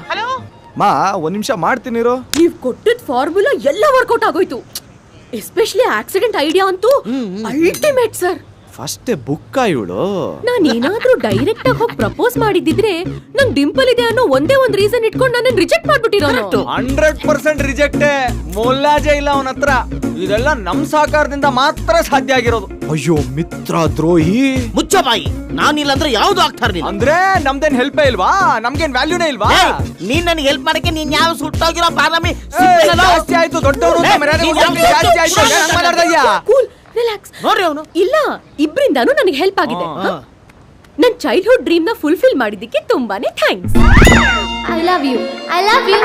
ಮಾ ಒಂದ್ ನಿಮಿಷ ಮಾಡ್ತೀನಿರೋ. ನೀವ್ ಕೊಟ್ಟಿದ್ ಫಾರ್ಮುಲಾ ಎಲ್ಲ ವರ್ಕೌಟ್ ಆಗೋಯ್ತು. ಎಸ್ಪೆಷಲಿ ಆಕ್ಸಿಡೆಂಟ್ ಐಡಿಯಾ ಅಂತೂ ಅಲ್ಟಿಮೇಟ್ ಸರ್. ಫಸ್ಟ್ ಬುಕ್ಕ ಇವಳು. ನಾನು ಏನಾದ್ರೂ ಡೈರೆಕ್ಟ್ ಆಗಿ ಹೋಗಿ ಪ್ರಪೋಸ್ ಮಾಡಿದಿದ್ರೆ ನಂಗ್ ಡಿಂಪಲ್ ಇದೆ ಅನ್ನೋ ಒಂದೇ ಒಂದ್ ರೀಸನ್ ಇಟ್ಕೊಂಡು ನನ್ನ ರಿಜೆಕ್ಟ್ ಮಾಡ್ಬಿಟ್ಟಿರೋನು. 100% ರಿಜೆಕ್ಟ್. ಮೊಲ್ಲಾಜೆ ಇಲ್ಲ ಅವನ ಹತ್ರ. ಇದೆಲ್ಲ ನಮ್ ಸಹಕಾರದಿಂದ ಮಾತ್ರ ಸಾಧ್ಯ ಆಗಿರೋದು. ಅಯ್ಯೋ ಮಿತ್ರ ದ್ರೋಹಿ. ಮುಚ್ಚ ಬಾಯಿ. ನಾನಿಲ್ಲ ಅಂದ್ರೆ ಯಾವ್ದು ಆಗ್ತಾ ಇರ್ಲಿಲ್ಲ. ಅಂದ್ರೆ ನಮ್ದೇನ್ ಹೆಲ್ಪ್ ಇಲ್ವಾ? ನಮ್ಗೇನ್ ವ್ಯಾಲ್ಯೂನೇ ಇಲ್ವಾ? ನೀನ್ ನನಗೆ ಹೆಲ್ಪ್ ಮಾಡಕ್ಕೆ ನೀನ್ ಯಾವ ಸುಟ್ಟೋಗಿರೋ ಬಾದಾಮಿ ಜಾಸ್ತಿ ಆಯ್ತು. ದೊಡ್ಡವರು ಜಾಸ್ತಿ ಆಯ್ತು. ರಿಲ್ಯಾಕ್ಸ್. ನೋಡ್ರಿ ಅವನು ಇಲ್ಲ, ಇಬ್ರಿಂದಾನು ನನಗೆ ಹೆಲ್ಪ್ ಆಗಿದೆ. ನನ್ ಚೈಲ್ಡ್ಹುಡ್ ಡ್ರೀಮ್ ನ ಫುಲ್ಫಿಲ್ ಮಾಡಿದ್ದಕ್ಕೆ ತುಂಬಾನೇ thanks. I love you. I love you.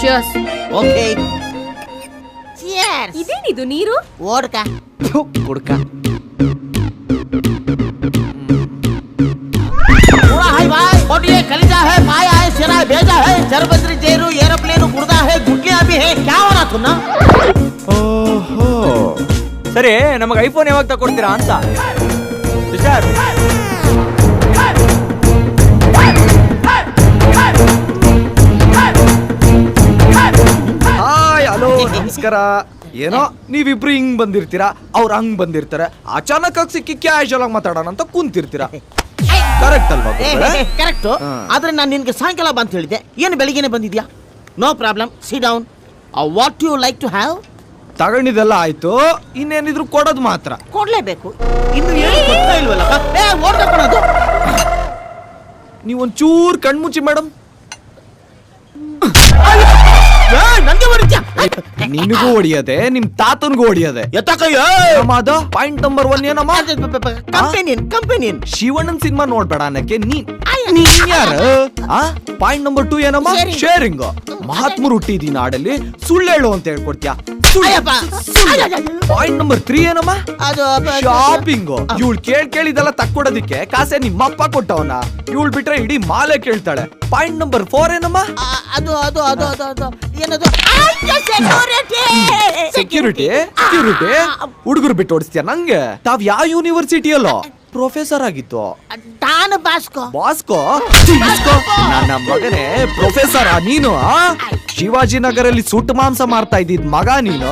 Cheers. Okay cheers. ಇದೇನಿದು ನೀರು? ಓಡ್ಕ ಕುಡ್ಕ. कलिजा है पाया है सिरा भेजा है जरबद्री जेरू एरोप्लेन गुर्दा है गुटिया भी है क्या हो रहा तुम ना? ಓಹೋ ಸರಿ, ನಮಗೆ ಐಫೋನ್ ಯಾವಾಗ ತಗೊಡ್ತೀರಾ ಅಂತ. ಹಾಯ್ ಹಲೋ ನಮಸ್ಕಾರ. ಏನೋ ನೀವಿಬ್ರು ಹಿಂಗ್ ಬಂದಿರ್ತೀರಾ, ಅವ್ರು ಹಂಗ್ ಬಂದಿರ್ತಾರೆ. ಅಚಾನಕ್ ಆಗಿ ಸಿಕ್ಕಿ ಕ್ಯಾಶುವಲ್ ಆಗಿ ಮಾತಾಡೋಣ ಅಂತ ಕುಂತಿರ್ತೀರಾ. ಕರೆಕ್ಟ್ ಅಲ್ವಾ? ಕರೆಕ್ಟ್. ಆದ್ರೆ ನಾನು ನಿನ್ಗೆ ಸಾಯಂಕಾಲ ಬಂತ ಹೇಳಿದ್ದೆ. ಏನು ಬೆಳಿಗ್ಗೆನೆ ಬಂದಿದ್ಯಾ? No problem, sit down. What you like to have? ತಗೊಂಡಿದ್ದೆಲ್ಲ ಆಯ್ತು, ಇನ್ನೇನಿದ್ರು ಕೊಡೋದು ಮಾತ್ರ. ಕೊಡ್ಲೇಬೇಕು. ಇನ್ನು ಏನು ಗೊತ್ತಾ ಇಲ್ವಲ್ಲ? ಓಡ್ಬೇಕು. ನೀವೊಂಚೂರ್ ಕಣ್ಮುಚ್ಚಿ ಮೇಡಮ್. ನಂಗೆ ಹೊಡಿತ್ಯಾ? ನಿನಗೂ ಹೊಡಿಯದೆ, ನಿಮ್ ತಾತನ್ಗೂ ಹೊಡಿಯದೆ. ಪಾಯಿಂಟ್ ನಂಬರ್ 1 ಏನಮ್ಮ? ಕಂಪೆನಿಯನ್ ಶಿವಣ್ಣನ್ ಸಿನಿಮಾ ನೋಡ್ಬೇಡ ಅನ್ನಕ್ಕೆ ನೀನ್ ಯಾರು? ಪಾಯಿಂಟ್ ನಂಬರ್ 2 ಏನಮ್ಮ? ಶೇರಿಂಗ್. ಮಹಾತ್ಮರು ಹುಟ್ಟಿದ ಈ ನಾಡಲ್ಲಿ ಸುಳ್ಳು ಹೇಳು ಅಂತ ಹೇಳ್ಕೊಡ್ತೀಯ. ಪಾಯಿಂಟ್ ನಂಬರ್ 3 ಏನಮ್ಮ? ಶಾಪಿಂಗ್. ಇವಳು ಕೇಳಿದೆಲ್ಲ ತಕ್ಕೊಡೋದಿಕ್ಕೆ ಕಾಸೆ ನಿಮ್ಮಪ್ಪ ಕೊಟ್ಟವನ. ಇವಳು ಬಿಟ್ರೆ ಇಡೀ ಮಾಲೆ ಕೇಳ್ತಾಳೆ. ಪಾಯಿಂಟ್ ನಂಬರ್ 4 ಏನಮ್ಮ? ಸೆಕ್ಯೂರಿಟಿ. ಹುಡುಗರು ಬಿಟ್ಟು ಓಡಿಸ್ತೀಯ ನಂಗೆ? ತಾವ್ ಯಾವ ಯೂನಿವರ್ಸಿಟಿ ಅಲ್ಲೋ ಪ್ರೊಫೆಸರ್ ಆಗಿತ್ತು? ಬಾಸ್ಕೋ. ನನ್ನ ಮಗನೇ ಪ್ರೊಫೆಸರ್ ನೀನು? ಶಿವಾಜಿನಗರಲ್ಲಿ ಸುಟ್ಟು ಮಾಂಸ ಮಾರ್ತಾ ಇದ್ದಿದ್ ಮಗ ನೀನು?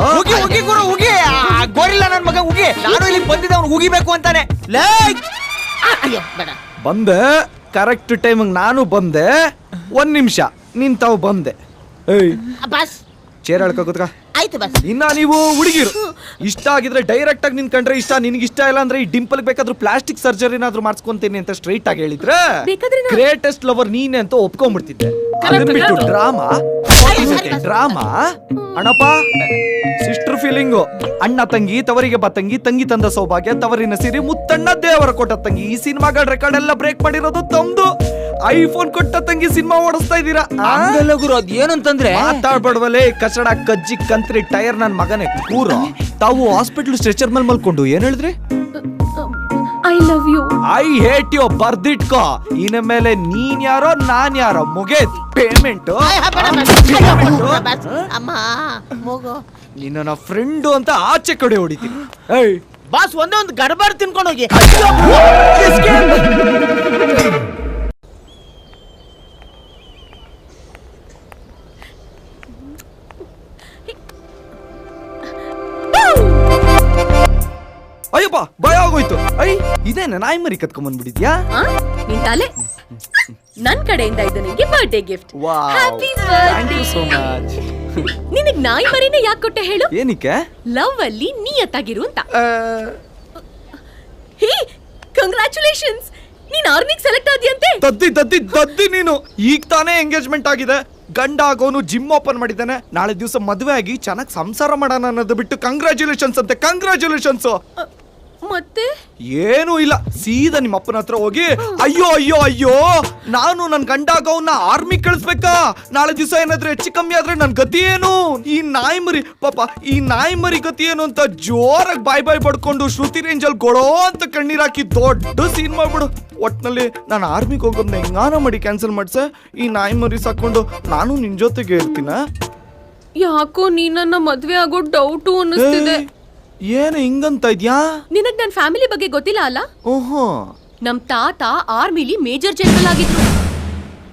ಗೋರಿಲ್ಲ ನನ್ ಮಗ ಉಗಿ. ನಾನು ಇಲ್ಲಿ ಬಂದಿದ್ದೆ ಅವ್ನು ಉಗಿಬೇಕು ಅಂತಾನೆ. ಬಂದೆ ಕರೆಕ್ಟ್ ಟೈಮ್ ನಾನು ಬಂದೆ. 1 ನಿಮಿಷ ನಿಂತಾವ್ ಬಂದೆ. ಚೇರ್ ಹೇಳ್ಕೊ ಕೂತ್ಕ. ಇನ್ನ ನೀವು ಹುಡುಗಿರು ಇಷ್ಟ ಆಗಿದ್ರೆ ಡೈರೆಕ್ಟ್ ಆಗಿ ನಿನ್ಕಂಡ್ರೆ ಇಷ್ಟ, ನಿನ್ಗೆ ಇಷ್ಟ ಇಲ್ಲ ಅಂದ್ರೆ ಈ ಡಿಂಪಲ್ ಬೇಕಾದ್ರೂ ಪ್ಲಾಸ್ಟಿಕ್ ಸರ್ಜರಿ ಏನಾದ್ರು ಮಾಡಿಸ್ಕೊಂತೀನಿ ಅಂತ ಸ್ಟ್ರೈಟ್ ಆಗಿ ಹೇಳಿದ್ರೆ ಗ್ರೇಟೆಸ್ಟ್ ಲವರ್ ನೀನೆ ಅಂತ ಒಪ್ಕೊಂಡ್ಬಿಡ್ತಿದ್ದೆ. ಅದನ್ನ ಬಿಟ್ಟು ಡ್ರಾಮಾ ಅಣ್ಣಪ್ಪ ಸಿಸ್ಟರ್ ಫೀಲಿಂಗು. ಅಣ್ಣ ತಂಗಿ ತವರಿಗೆ ಬತ್ತಂಗಿ, ತಂಗಿ ತಂದ ಸೌಭಾಗ್ಯ ತವರಿನ ಸಿರಿ, ಮುತ್ತಣ್ಣ ದೇವರ ಕೊಟ್ಟ ತಂಗಿ. ಈ ಸಿನಿಮಾಗಳ ರೆಕಾರ್ಡ್ ಎಲ್ಲ ಬ್ರೇಕ್ ಮಾಡಿರೋದು ತಮ್ದು. ಐಫೋನ್ ಕೊಟ್ಟ ತಂಗಿ ಸಿನಿಮಾ ಓಡಿಸ್ತಾ ಇದ್ದೀರಾ? ಗುರು ಅದ್ ಏನಂತಂದ್ರೆ ಮಾತಾಡ್ಬೇಡವಲ್ಲೇ ಕಚಡ ಕಜ್ಜಿ ಕಂತ್ರಿ ಟೈರ್ ನನ್ ಮಗನೇ ಕೂರ. ತಾವು ಹಾಸ್ಪಿಟಲ್ ಸ್ಟ್ರೆಚರ್ ಮೇಲೆ ಮಲ್ಕೊಂಡು ಏನ್ ಹೇಳಿದ್ರಿ? I love you. I hate you. ಬರ್ದಿಟ್ಕೋ. ಇನ್ನ ಮೇಲೆ ನೀನ್ ಯಾರೋ ನಾನ್ ಯಾರೋ ಮುಗೇತ್. ಪೇಮೆಂಟ್ ನಿನ್ನ ಫ್ರೆಂಡು ಅಂತ ಆಚೆ ಕಡೆ ಹೊಡಿತೀನಿ. ಬಾಸ್ ಒಂದೇ ಒಂದು ಗಡಬಾರ್ ತಿನ್ಕೊಂಡು ಹೋಗಿ. ಅಯ್ಯಪ್ಪ ಭಯ ಆಗೋಯ್ತು. ಇದೇನ ನಾಯಿ ಮರಿ ಕತ್ಕೊಂಡ್ ಬಂದ್ಬಿಟ್ಟಿದ್ಯಾ? ನಿನ್ ತಲೆ. ನನ್ ಕಡೆಯಿಂದ ಇದು ನಿಂಗೆ birthday gift. Thank you so much. ನಿನಗ್ ನಾಯಿ ಮರಿನ ಯಾಕೆ ಕೊಟ್ಟೆ ಹೇಳು? ಏನಕ್ಕೆ? ಲವ್ ಅಲ್ಲಿ ನಿಯತ್ತಾಗಿರು ಅಂತ. ಹೇ ಕಂಗ್ರಾಚುಲೇಷನ್ಸ್, ನೀನ್ ಆರ್ಮಿಗ್ ಸೆಲೆಕ್ಟ್ ಆದ್ಯಂತೆ. ತದ್ದಿ ನೀನು. ಈಗ ತಾನೇ ಎಂಗೇಜ್ಮೆಂಟ್ ಆಗಿದೆ. ಗಂಡ ಆಗೋನು ಜಿಮ್ ಓಪನ್ ಮಾಡಿದ್ದಾನೆ. ನಾಳೆ ದಿವಸ ಮದುವೆ ಆಗಿ ಚೆನ್ನಾಗಿ ಸಂಸಾರ ಮಾಡೋಣ ಅನ್ನೋದು ಬಿಟ್ಟು ಕಂಗ್ರಾಚುಲೇಷನ್ಸ್ ಅಂತೆ. ಕಂಗ್ರಾಚುಲೇಷನ್ಸ್. ಮತ್ತೆ ಏನೂ ಇಲ್ಲ, ಸೀದಾ ನಿಮ್ಮ ಅಪ್ಪನ ಹತ್ರ ಹೋಗಿ ಅಯ್ಯೋ ಅಯ್ಯೋ ಅಯ್ಯೋ ನಾನು ನನ್ ಗಂಡ ಆಗೋನ್ನ ಆರ್ಮಿ ಕಳಿಸ್ಬೇಕಾ? ನಾಳೆ ದಿವಸ ಏನಾದ್ರೆ ಹೆಚ್ಚು ಕಮ್ಮಿ ಆದ್ರೆ ನನ್ ಗತಿ ಏನು? ಈ ನಾಯಿ ಮರಿ ಪಾಪ, ಈ ನಾಯಿ ಮರಿ ಗತಿ ಏನು ಅಂತ ಜೋರಾಗಿ ಬಾಯ್ ಪಡ್ಕೊಂಡು ಶ್ರುತಿ ರೇಂಜಲ್ಲಿ ಗೊಳೋ ಅಂತ ಕಣ್ಣೀರ್ ಹಾಕಿ ದೊಡ್ಡ ಸೀನ್ ಮಾಡ್ಬಿಡು. ಒಟ್ನಲ್ಲಿ ನಾನು ಆರ್ಮಿಗೆ ಹೋಗೋದನ್ನ ಹೆಂಗಾನ ಮಾಡಿ ಕ್ಯಾನ್ಸಲ್ ಮಾಡ್ಸೆ. ಈ ನಾಯಿ ಮರಿ ಸಾಕೊಂಡು ನಾನು ನಿನ್ ಜೊತೆಗೆ ಇರ್ತೀನ. ಯಾಕೋ ನೀನನ್ನ ಮದ್ವೆ ಆಗೋ ಡೌಟು ಅನ್ನಿಸ್ತಿದೆ. ಏನು ಹಿಂಗಂತ ಇದ್ಯಾ? ನಿನಗ್ ನನ್ ಫ್ಯಾಮಿಲಿ ಬಗ್ಗೆ ಗೊತ್ತಿಲ್ಲ ಅಲ್ಲ? ಓಹೋ. ನಮ್ ತಾತ ಆರ್ಮಿಲಿ ಮೇಜರ್ ಜನರಲ್ ಆಗಿದ್ರು.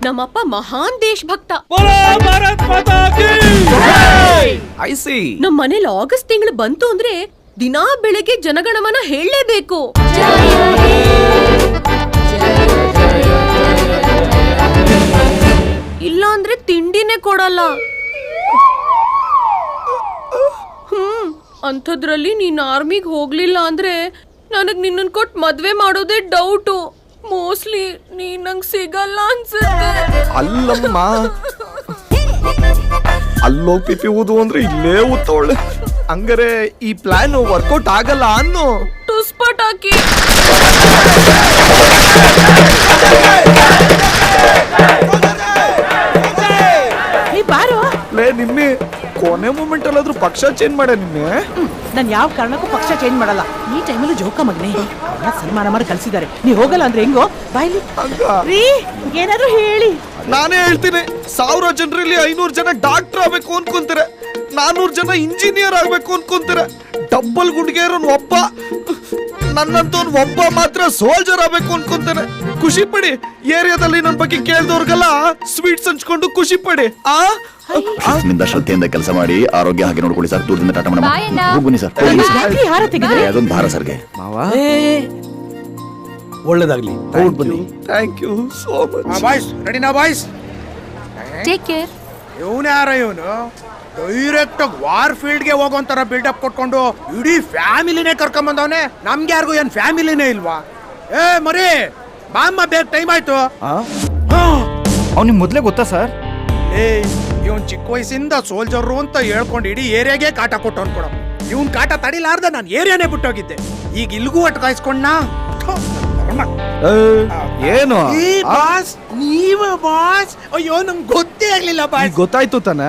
ನಮ್ಮಪ್ಪ ಮಹಾನ್ ದೇಶಭಕ್ತ. ನಮ್ ಮನೇಲಿ ಆಗಸ್ಟ್ ತಿಂಗಳು ಬಂತು ಅಂದ್ರೆ ದಿನಾ ಬೆಳಿಗ್ಗೆ ಜನಗಣಮನ ಹೇಳಲೇಬೇಕು. ಇಲ್ಲ ಅಂದ್ರೆ ತಿಂಡಿನೇ ಕೊಡಲ್ಲ. ಅಂಥದ್ರಲ್ಲಿ ನೀನ್ ಆರ್ಮಿಗ್ ಹೋಗ್ಲಿಲ್ಲ ಅಂದ್ರೆ ನನಗ್ ನಿನ್ನನ್ ಕೊಟ್ಟು ಮದ್ವೆ ಮಾಡೋದೇ ಡೌಟು. ಮೋಸ್ಟ್ಲಿ ನೀನ್ ನಂಗ್ ಸಿಗಲ್ಲ ಅನ್ಸುತ್ತೆ. ಅಲ್ಲಮ್ಮ, ಅಲ್ಲೋಗ್ ಪಿಪಿ ಊದು ಅಂದ್ರೆ ಇಲ್ಲೇ ಊತೋಳೆ. ಹಂಗಾರೆ ಈ ಪ್ಲಾನ್ ವರ್ಕೌಟ್ ಆಗಲ್ಲ ಅನ್ನು. ಟುಸ್ಪಟ್ ಹಾಕಿ. ಬಾರೋ ಲೇ ನಿಮ್ಮಿ, ಕೊನೆ ಮೂಮೆಂಟ್ ಅಲ್ಲಾದ್ರೂ ಪಕ್ಷ ಚೇಂಜ್ ಮಾಡ. ನಿನ್ನೆ ನಾನು ಯಾವ ಕಾರಣಕ್ಕೂ ಪಕ್ಷ ಚೇಂಜ್ ಮಾಡಲ್ಲ. ಈ ಟೈಮಲ್ಲೂ ಜೋಕ ಮಗನೇ ಸನ್ಮಾನ ಮಾಡಿ ಕಳ್ಸಿದ್ದಾರೆ. ನೀ ಹೋಗಲ್ಲ ಅಂದ್ರೆ ಹೆಂಗೋ? ಬಾಯ್ಲಿ ಏನಾದ್ರು ಹೇಳಿ. ನಾನೇ ಹೇಳ್ತೀನಿ, 1000 ಜನರಲ್ಲಿ 500 ಜನ ಡಾಕ್ಟರ್ ಆಗ್ಬೇಕು ಅನ್ಕೊಂತಾರೆ, 400 ಜನ ಇಂಜಿನಿಯರ್ ಆಗ್ಬೇಕು ಅನ್ಕೊಂತಾರೆ. ಡಬ್ಬಲ್ ಗುಂಡಿಗೆ ಇರೋನ್ ಒಬ್ಬ, ನನ್ನಂತವ್ನು ಒಬ್ಬ ಮಾತ್ರ ಸೋಲ್ಜರ್ ಆಗ್ಬೇಕು ಅನ್ಕೊಂತಾನೆ. ಖುಷಿ ಪಡಿ. ಏರಿಯಾದಲ್ಲಿ ನನ್ನ ಬಗ್ಗೆ ಕೇಳ್ದವ್ರಿಗೆಲ್ಲ ಸ್ವೀಟ್ಸ್ ಹಂಚ್ಕೊಂಡು ಖುಷಿ ಪಡಿ. ಶ್ರದ್ಧೆಯಿಂದ ಕೆಲಸ ಮಾಡಿ ಆರೋಗ್ಯ ಹಾಗೆ ನೋಡ್ಕೊಳ್ಳಿ ಸರ್. ದೂರದಿಂದ ಟಾಟಾ ಮೇಡಮ್. ಬನ್ನಿ ಸರ್. ಅದೊಂದು ಭಾರ ಸರ್ಗೆ. ಒಳ್ಳೇದಾಗ್ಲಿ. ಬನ್ನಿ. Thank you so much. Boys ರೆಡಿನಾ ಬಾಯ್ಸ್? Take care. ಇವನು ಯಾರ ಇವನು? ಡೈರೆಕ್ಟ್ ಆಗಿ ವಾರ್ ಫೀಲ್ಡ್ಗೆ ಹೋಗೋಂತರ ಬಿಲ್ಡಪ್ ಕೊಟ್ಕೊಂಡು ಇಡೀ ಫ್ಯಾಮಿಲಿನೇ ಕರ್ಕೊಂಬಂದವನೆ. ನಮ್ಗೆ ಯಾರಿಗೂ ಏನ್ ಫ್ಯಾಮಿಲಿನೇ ಇಲ್ವಾ? ಏ ಮರಿ ಬಾಮ್ಮ, ಬೇಗ ಟೈಮ್ ಆಯ್ತು. ಅವ್ನಿಗೆ ಮೊದಲೇ ಗೊತ್ತಾ ಸರ್? ಏ ಇವನ್ ಚಿಕ್ಕ ವಯಸ್ಸಿಂದ ಸೋಲ್ಜರು ಅಂತ ಹೇಳ್ಕೊಂಡು ಇಡೀ ಏರಿಯಾಗೆ ಕಾಟ ಕೊಟ್ಟು ಅನ್ಕೊಡ. ಇವನ್ ಕಾಟ ತಡಿಲಾರ್ದೆ ನಾನು ಏರಿಯಾನೇ ಬಿಟ್ಟೋಗಿದ್ದೆ. ಈಗ ಇಲ್ಗೂ ಅಟ್ಕಾಯಿಸ್ಕೊಂಡ. ಏನು ಬಾಸ್, ನೀವ ಬಾಸ್? ಅಯ್ಯೋ ನಂಗೆ ಗೊತ್ತೇ ಆಗ್ಲಿಲ್ಲ ಬಾಸ್. ಗೊತ್ತಾಯ್ತು ತಾನೆ?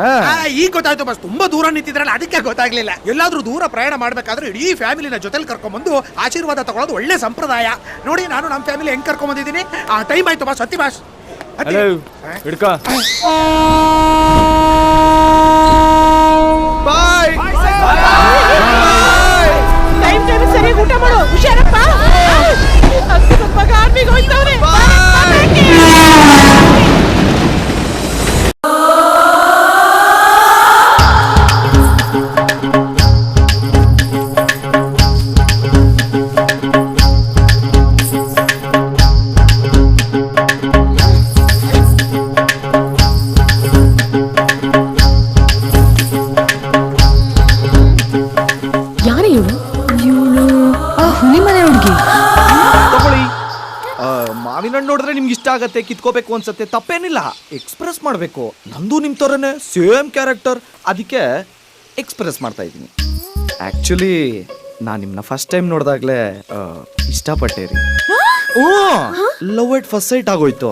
ಈಗ ಗೊತ್ತಾಯ್ತು ಬಾಸ್. ತುಂಬಾ ದೂರ ನಿಂತಿದ್ರಲ್ಲ, ಅದಕ್ಕೆ ಗೊತ್ತಾಗ್ಲಿಲ್ಲ. ಎಲ್ಲಾದ್ರೂ ದೂರ ಪ್ರಯಾಣ ಮಾಡ್ಬೇಕಾದ್ರೆ ಇಡೀ ಫ್ಯಾಮಿಲಿನ ಜೊತೆಲಿ ಕರ್ಕೊಂಡ್ಬಂದು ಆಶೀರ್ವಾದ ತಗೊಳ್ಳೋದು ಒಳ್ಳೆ ಸಂಪ್ರದಾಯ. ನೋಡಿ, ನಾನು ನಮ್ಮ ಫ್ಯಾಮಿಲಿ ಹೆಂಗ್ ಕರ್ಕೊಂಡ್ಬಂದಿದ್ದೀನಿ. ಟೈಮ್ ಆಯ್ತು ಬಾಸ್, ಹತ್ತಿ ಬಾಸ್. ಬಾಯ್. ಟೈಮ್ ಸರಿಯಾಗಿ ಊಟ ಮಾಡು. ಹುಷಾರಪ್ಪ. ಮಗ ಆರ್ಮಿಗೆ ಹೋಗ್ತವ್ರೆ. ಯಾರೇ ಇವಳು? ನಿಮ್ಮನೆ ಹುಡುಗಿ. ತಗೊಳ್ಳಿ. ಮಾವಿನ ಹಣ್ಣು ನೋಡಿದ್ರೆ ನಿಮ್ಗೆ ಇಷ್ಟ ಆಗತ್ತೆ, ಕಿತ್ಕೋಬೇಕು ಅನ್ಸತ್ತೆ, ತಪ್ಪೇನಿಲ್ಲ. ಎಕ್ಸ್ಪ್ರೆಸ್ ಮಾಡಬೇಕು. ನಂದು ನಿಮ್ ತರನೇ ಸೇಮ್ ಕ್ಯಾರೆಕ್ಟರ್, ಅದಕ್ಕೆ ಎಕ್ಸ್ಪ್ರೆಸ್ ಮಾಡ್ತಾ ಇದ್ದೀನಿ. ಆಕ್ಚುಲಿ ನಾನು ನಿಮ್ನ ಫಸ್ಟ್ ಟೈಮ್ ನೋಡಿದಾಗ್ಲೇ ಇಷ್ಟಪಟ್ಟೆ ರೀ. ಲವ್ ಎಟ್ ಫಸ್ಟ್ ಸೈಟ್ ಆಗೋಯ್ತು.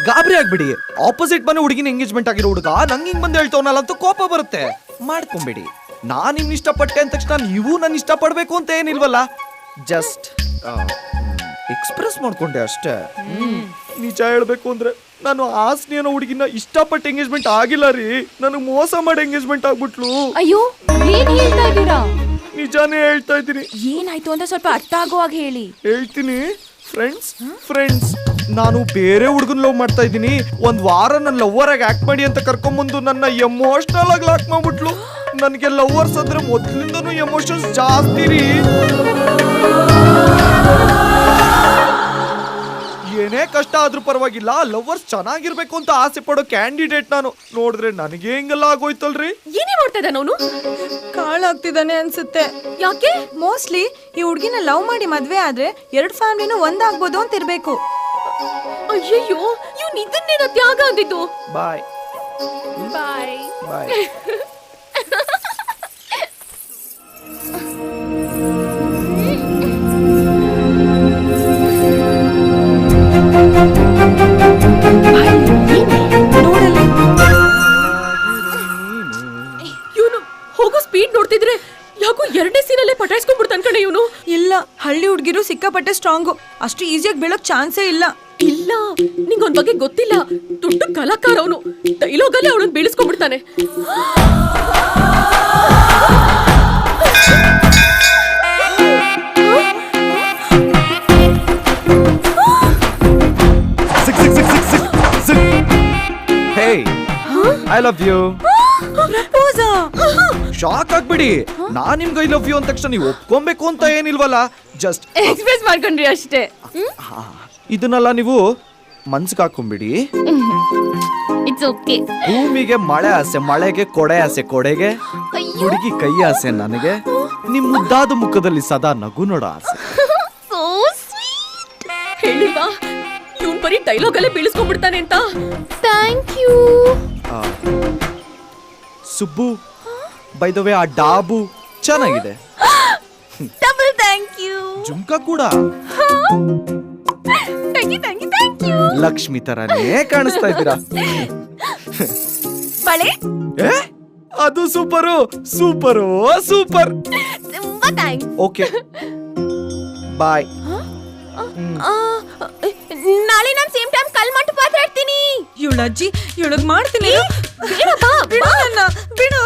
ಗಾಬರಿ ಆಗ್ಬಿಡಿ. ಆಪೋಸಿಟ್ ಮನೆ ಹುಡುಗಿನ ಎಂಗೇಜ್ಮೆಂಟ್ ಆಗಿರೋ ಹುಡುಗ ನಂಗೆ ಹಿಂಗ್ ಬಂದು ಹೇಳ್ತವನಲ್ಲ ಅಂತ ಕೋಪ ಬರುತ್ತೆ. ಮಾಡ್ಕೊಂಬೇಡಿ. ನಾನ್ ನಿಮ್ನ ಇಷ್ಟಪಟ್ಟೆ ಅಂದ ತಕ್ಷಣ ನೀವು ನನ್ನ ಇಷ್ಟಪಡ್ಬೇಕು ಅಂತ ಏನಿಲ್ವಲ್ಲ, ಜಸ್ಟ್ ಎಕ್ಸ್ಪ್ರೆಸ್ ಮಾಡ್ಕೊಂಡೆ ಅಷ್ಟೇ. ನಿಜ ಹೇಳ್ಬೇಕು ಅಂದ್ರೆ ನಾನು ಆಸ್ನಿ ಅನ್ನೋ ಹುಡುಗಿನ ಇಷ್ಟಪಟ್ಟು ಎಂಗೇಜ್ಮೆಂಟ್ ಆಗಿಲ್ಲ ರೀ. ನನಗೆ ಮೋಸ ಮಾಡಿ ಎಂಗೇಜ್ಮೆಂಟ್ ಆಗ್ಬಿಟ್ಲು. ಅಯ್ಯೋ, ಏನ್ ಹೇಳ್ತಾ ಇದ್ದೀರಾ? ನಿಜಾನೇ ಹೇಳ್ತಾ ಇದ್ದೀನಿ. ಏನಾಯ್ತು ಅಂತ ಸ್ವಲ್ಪ ಅರ್ಥ ಆಗೋ ಹಾಗೆ ಹೇಳಿ. ಹೇಳ್ತೀನಿ. ಫ್ರೆಂಡ್ಸ್ ನಾನು ಬೇರೆ ಹುಡುಗನ್ ಲವ್ ಮಾಡ್ತಾ ಇದ್ದೀನಿ. ಒಂದ್ ವಾರ ನನ್ನ ಲವ್ವರ್ ಆಗಿ ಆಕ್ಟ್ ಮಾಡಿ ಅಂತ ಕರ್ಕೊಂಡ್ಬಂದು ನನ್ನ ಎಮೋಷನಲ್ ಆಗಿ ಲಾಕ್ ಮಾಡ್ಬಿಟ್ಲು. ನನಗೆ ಲವ್ವರ್ಸ್ ಅಂದ್ರೆ ಮೊದ್ಲಿಂದನೂ ಎಮೋಷನ್ಸ್ ಜಾಸ್ತಿ ರೀ. ಏನೇ ಕಷ್ಟ ಆದ್ರೂ ಪರವಾಗಿಲ್ಲ, ಲವ್ವರ್ಸ್ ಚೆನ್ನಾಗಿರ್ಬೇಕು ಅಂತ ಆಸೆ ಪಡೋ ಕ್ಯಾಂಡಿಡೇಟ್ ನಾನು. ನೋಡಿದ್ರೆ ನನಗೆ ಹಿಂಗೆಲ್ಲ ಆಗೋಯ್ತಲ್ರಿ. ಏನೇ ಮಾಡ್ತಾ ಇದ್ದಾನ ಅವನು? ಕಾಳಾಗ್ತಿದ್ದಾನೆ ಅನ್ಸುತ್ತೆ. ಯಾಕೆ? ಮೋಸ್ಟ್ಲಿ ಈ ಹುಡ್ಗಿನ ಲವ್ ಮಾಡಿ ಮದ್ವೆ ಆದ್ರೆ ಎರಡು ಫ್ಯಾಮಿಲಿನೂ ಒಂದಾಗ್ಬೋದು ಅಂತ ಇರ್ಬೇಕು. ಅಯ್ಯಯ್ಯೋ, ಇವ್ನು ಇದನ್ನೇನ ತ್ಯಾಗ ಅಂದಿದ್ದು? ಬಾಯ್ ಬಾಯ್ ಬಾಯ್. ಇವನು ಹೋಗೋ ಸ್ಪೀಡ್ ನೋಡ್ತಿದ್ರೆ ಯಾಕೋ ಎರಡನೇ ಸೀನಲ್ಲೇ ಪಟಾಯಿಸ್ಕೊಂಡ್ಬಿಡ್ತಾನ ಕಣೆ ಇವನು. ಇಲ್ಲ, ಹಳ್ಳಿ ಹುಡ್ಗಿರು ಸಿಕ್ಕಾಪಟ್ಟೆ ಸ್ಟ್ರಾಂಗು. ಅಷ್ಟು ಈಸಿಯಾಗಿ ಬೀಳಕ್ ಚಾನ್ಸೇ ಇಲ್ಲ. ಇಲ್ಲ, ನಿಂಗೊಂದ್ ಬಗ್ಗೆ ಗೊತ್ತಿಲ್ಲ. ದೊಡ್ಡ ಕಲಾಕಾರ ಅವನು. ಡೈಲಾಗಲ್ಲೇ ಅವಳನ್ನ ಬೀಳಿಸ್ಕೊಂಡ್ಬಿಡ್ತಾನೆ. ಹೇ, ಐ ಲವ್ ಯು. ಶಾಕ್ ಆಗ್ಬಿಡಿ. ನಾನ್ ನಿಮ್ಗೆ ಐ ಲವ್ ಯು ಅಂದ ತಕ್ಷಣ ನೀವು ಒಪ್ಕೊಬೇಕು ಅಂತ ಏನಿಲ್ವಲ್ಲ, ಜಸ್ಟ್ ಎಕ್ಸ್ಪ್ರೆಸ್ ಮಾಡ್ಕೊಂಡ್ರಿ ಅಷ್ಟೇ. ಇದನ್ನೆಲ್ಲ ನೀವು ಮನ್ಸಿಗೆ ಹಾಕೊಂಬಿಡಿ. It's okay. ಭೂಮಿಗೆ ಮಳೆ ಆಸೆ, ಮಳೆಗೆ ಕೊಡೆ ಆಸೆ, ಕೊಡೆಗೆ ಹುಡುಗಿ ಕೈ ಆಸೆ, ನನಗೆ ನಿಮ್ ಮುದ್ದಾದ ಮುಖದಲ್ಲಿ ಸದಾ ನಗು ನೋಡೋ ಆಸೆ. So sweet. ಹೇಳಿಲ್ವಾ ಇವನ್ ಬರೀ ಡೈಲಾಗಲ್ಲೇ ಬೀಳಿಸ್ಕೊಂಡ್ಬಿಡ್ತಾನೆ ಅಂತ? Thank you. Subbu, by the way ಆ ಡಾಬು ಚೆನ್ನಾಗಿದೆ. Double thank you. ಜುಮ್ಕಾ ಕೂಡ ಥ್ಯಾಂಕ್ ಯು. ಲಕ್ಷ್ಮಿ ತರಾನೇ ಕಾಣಿಸ್ತಾ ಇದ್ದೀರಾ. ಬಳೆ ಏ, ಅದು ಸೂಪರು ಸೂಪರು ಸೂಪರ್. ತುಂಬಾ ಥ್ಯಾಂಕ್ಸ್. ಓಕೆ, ಬಾಯ್. ನಾಳೆ ನಾನು ಸೇಮ್ ಟೈಮ್ ಕಲ್ ಮಟ್ಟ ಪಾತ್ರ ಆಡ್ತೀನಿ. ಇವಳ ಅಜ್ಜಿ ಇವಳಗ್ ಮಾಡ್ತೀನಿ. ಬಿಡು.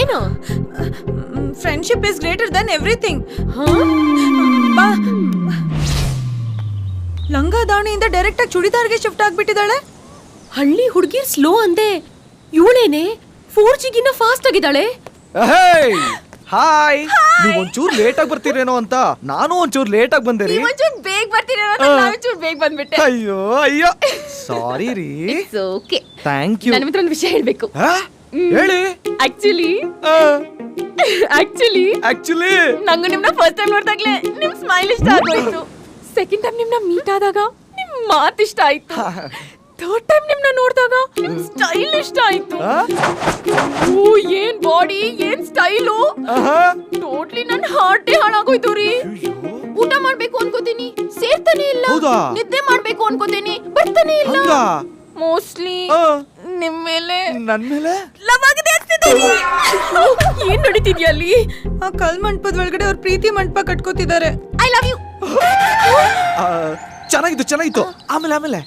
ಏನು? Friendship is greater than everything. ಲಂಗ ದಾವಣಿಯಿಂದ ಡೈರೆಕ್ಟ್ ಆಗಿ ಚೂಡಿದಾರ್ಗೆ ಶಿಫ್ಟ್ ಆಗ್ಬಿಟ್ಟಿದ್ದಾಳೆ. ಹಳ್ಳಿ ಹುಡುಗಿ ಸ್ಲೋ ಅಂದೆ, ಇವಳೇನೆ 4Gಗಿನ್ನ ಫಾಸ್ಟ್ ಆಗಿದ್ದಾಳೆ. ಹಾಯ್. ನೀವು ಒಂಚೂರು ಲೇಟ್ ಆಗಿ ಬರ್ತೀರೇನೋ ಅಂತ ನಾನು ಒಂಚೂರು ಲೇಟ್ ಆಗಿ ಬಂದೆ ರೀ. ಒಂಚೂರು ಬೇಗ ಬರ್ತೀರೇನೋ ಅಂತ ನಾನು ಒಂಚೂರು ಬೇಗ ಬಂದ್ಬಿಟ್ಟೆ. ಅಯ್ಯೋ ಸಾರಿ ರೀ. It's okay. Thank you. ನನ್ನ ಹತ್ರ ಒಂದು ವಿಷಯ ಹೇಳ್ಬೇಕು. ಹೇಳಿ. ಆಕ್ಚುಲಿ ನಂಗೂ ನಿಮ್ನ ಫಸ್ಟ್ ಟೈಮ್ ನೋಡ್ದಾಗ್ಲೇ ನಿಮ್ ಸ್ಮೈಲ್ ಇಷ್ಟ ಆಗೋಯ್ತು. ಸೆಕೆಂಡ್ ಟೈಮ್ ನಿಮ್ನ ಮೀಟ್ ಆದಾಗ ನಿಮ್ ಮಾತ್ ಇಷ್ಟ ಆಯ್ತು. ಥರ್ಡ್ ಟೈಮ್ ನಿಮ್ನ ನೋಡಿದಾಗ ನಿಮ್ ಸ್ಟೈಲ್ ಇಷ್ಟ ಆಯ್ತು. ಓ ಏನ್ ಬಾಡಿ, ಏನ್ ಸ್ಟೈಲು, ಟೋಟ್ಲಿ ನನ್ ಹಾರ್ಟೇ ಹಾಳಾಗೋಯ್ತು ರೀ. ಊಟ ಮಾಡ್ಬೇಕು ಅನ್ಕೋತೀನಿ, ಸೇರ್ತಾನೆ ಇಲ್ಲ. ನಿದ್ದೆ ಮಾಡ್ಬೇಕು ಅನ್ಕೋತೀನಿ, ಬರ್ತಾನೆ ಇಲ್ಲ. ಮೋಸ್ಟ್ಲಿ ನಿಮ್ ಮೇಲೆ ನನ್ ಮೇಲೆ ಲವ್ ಆಗಿದೆ ಅನ್ಸುತ್ತೆ. ಏನ್ ನಡೀತಿದ್ಯಾ ಅಲ್ಲಿ? ಆ ಕಲ್ ಮಂಟಪದ ಒಳಗಡೆ ಅವ್ರ ಪ್ರೀತಿ ಮಂಟಪ ಕಟ್ಕೋತಿದ್ದಾರೆ. I love you. ಚೆನ್ನಾಗಿತ್ತು. ಆಮೇಲೆ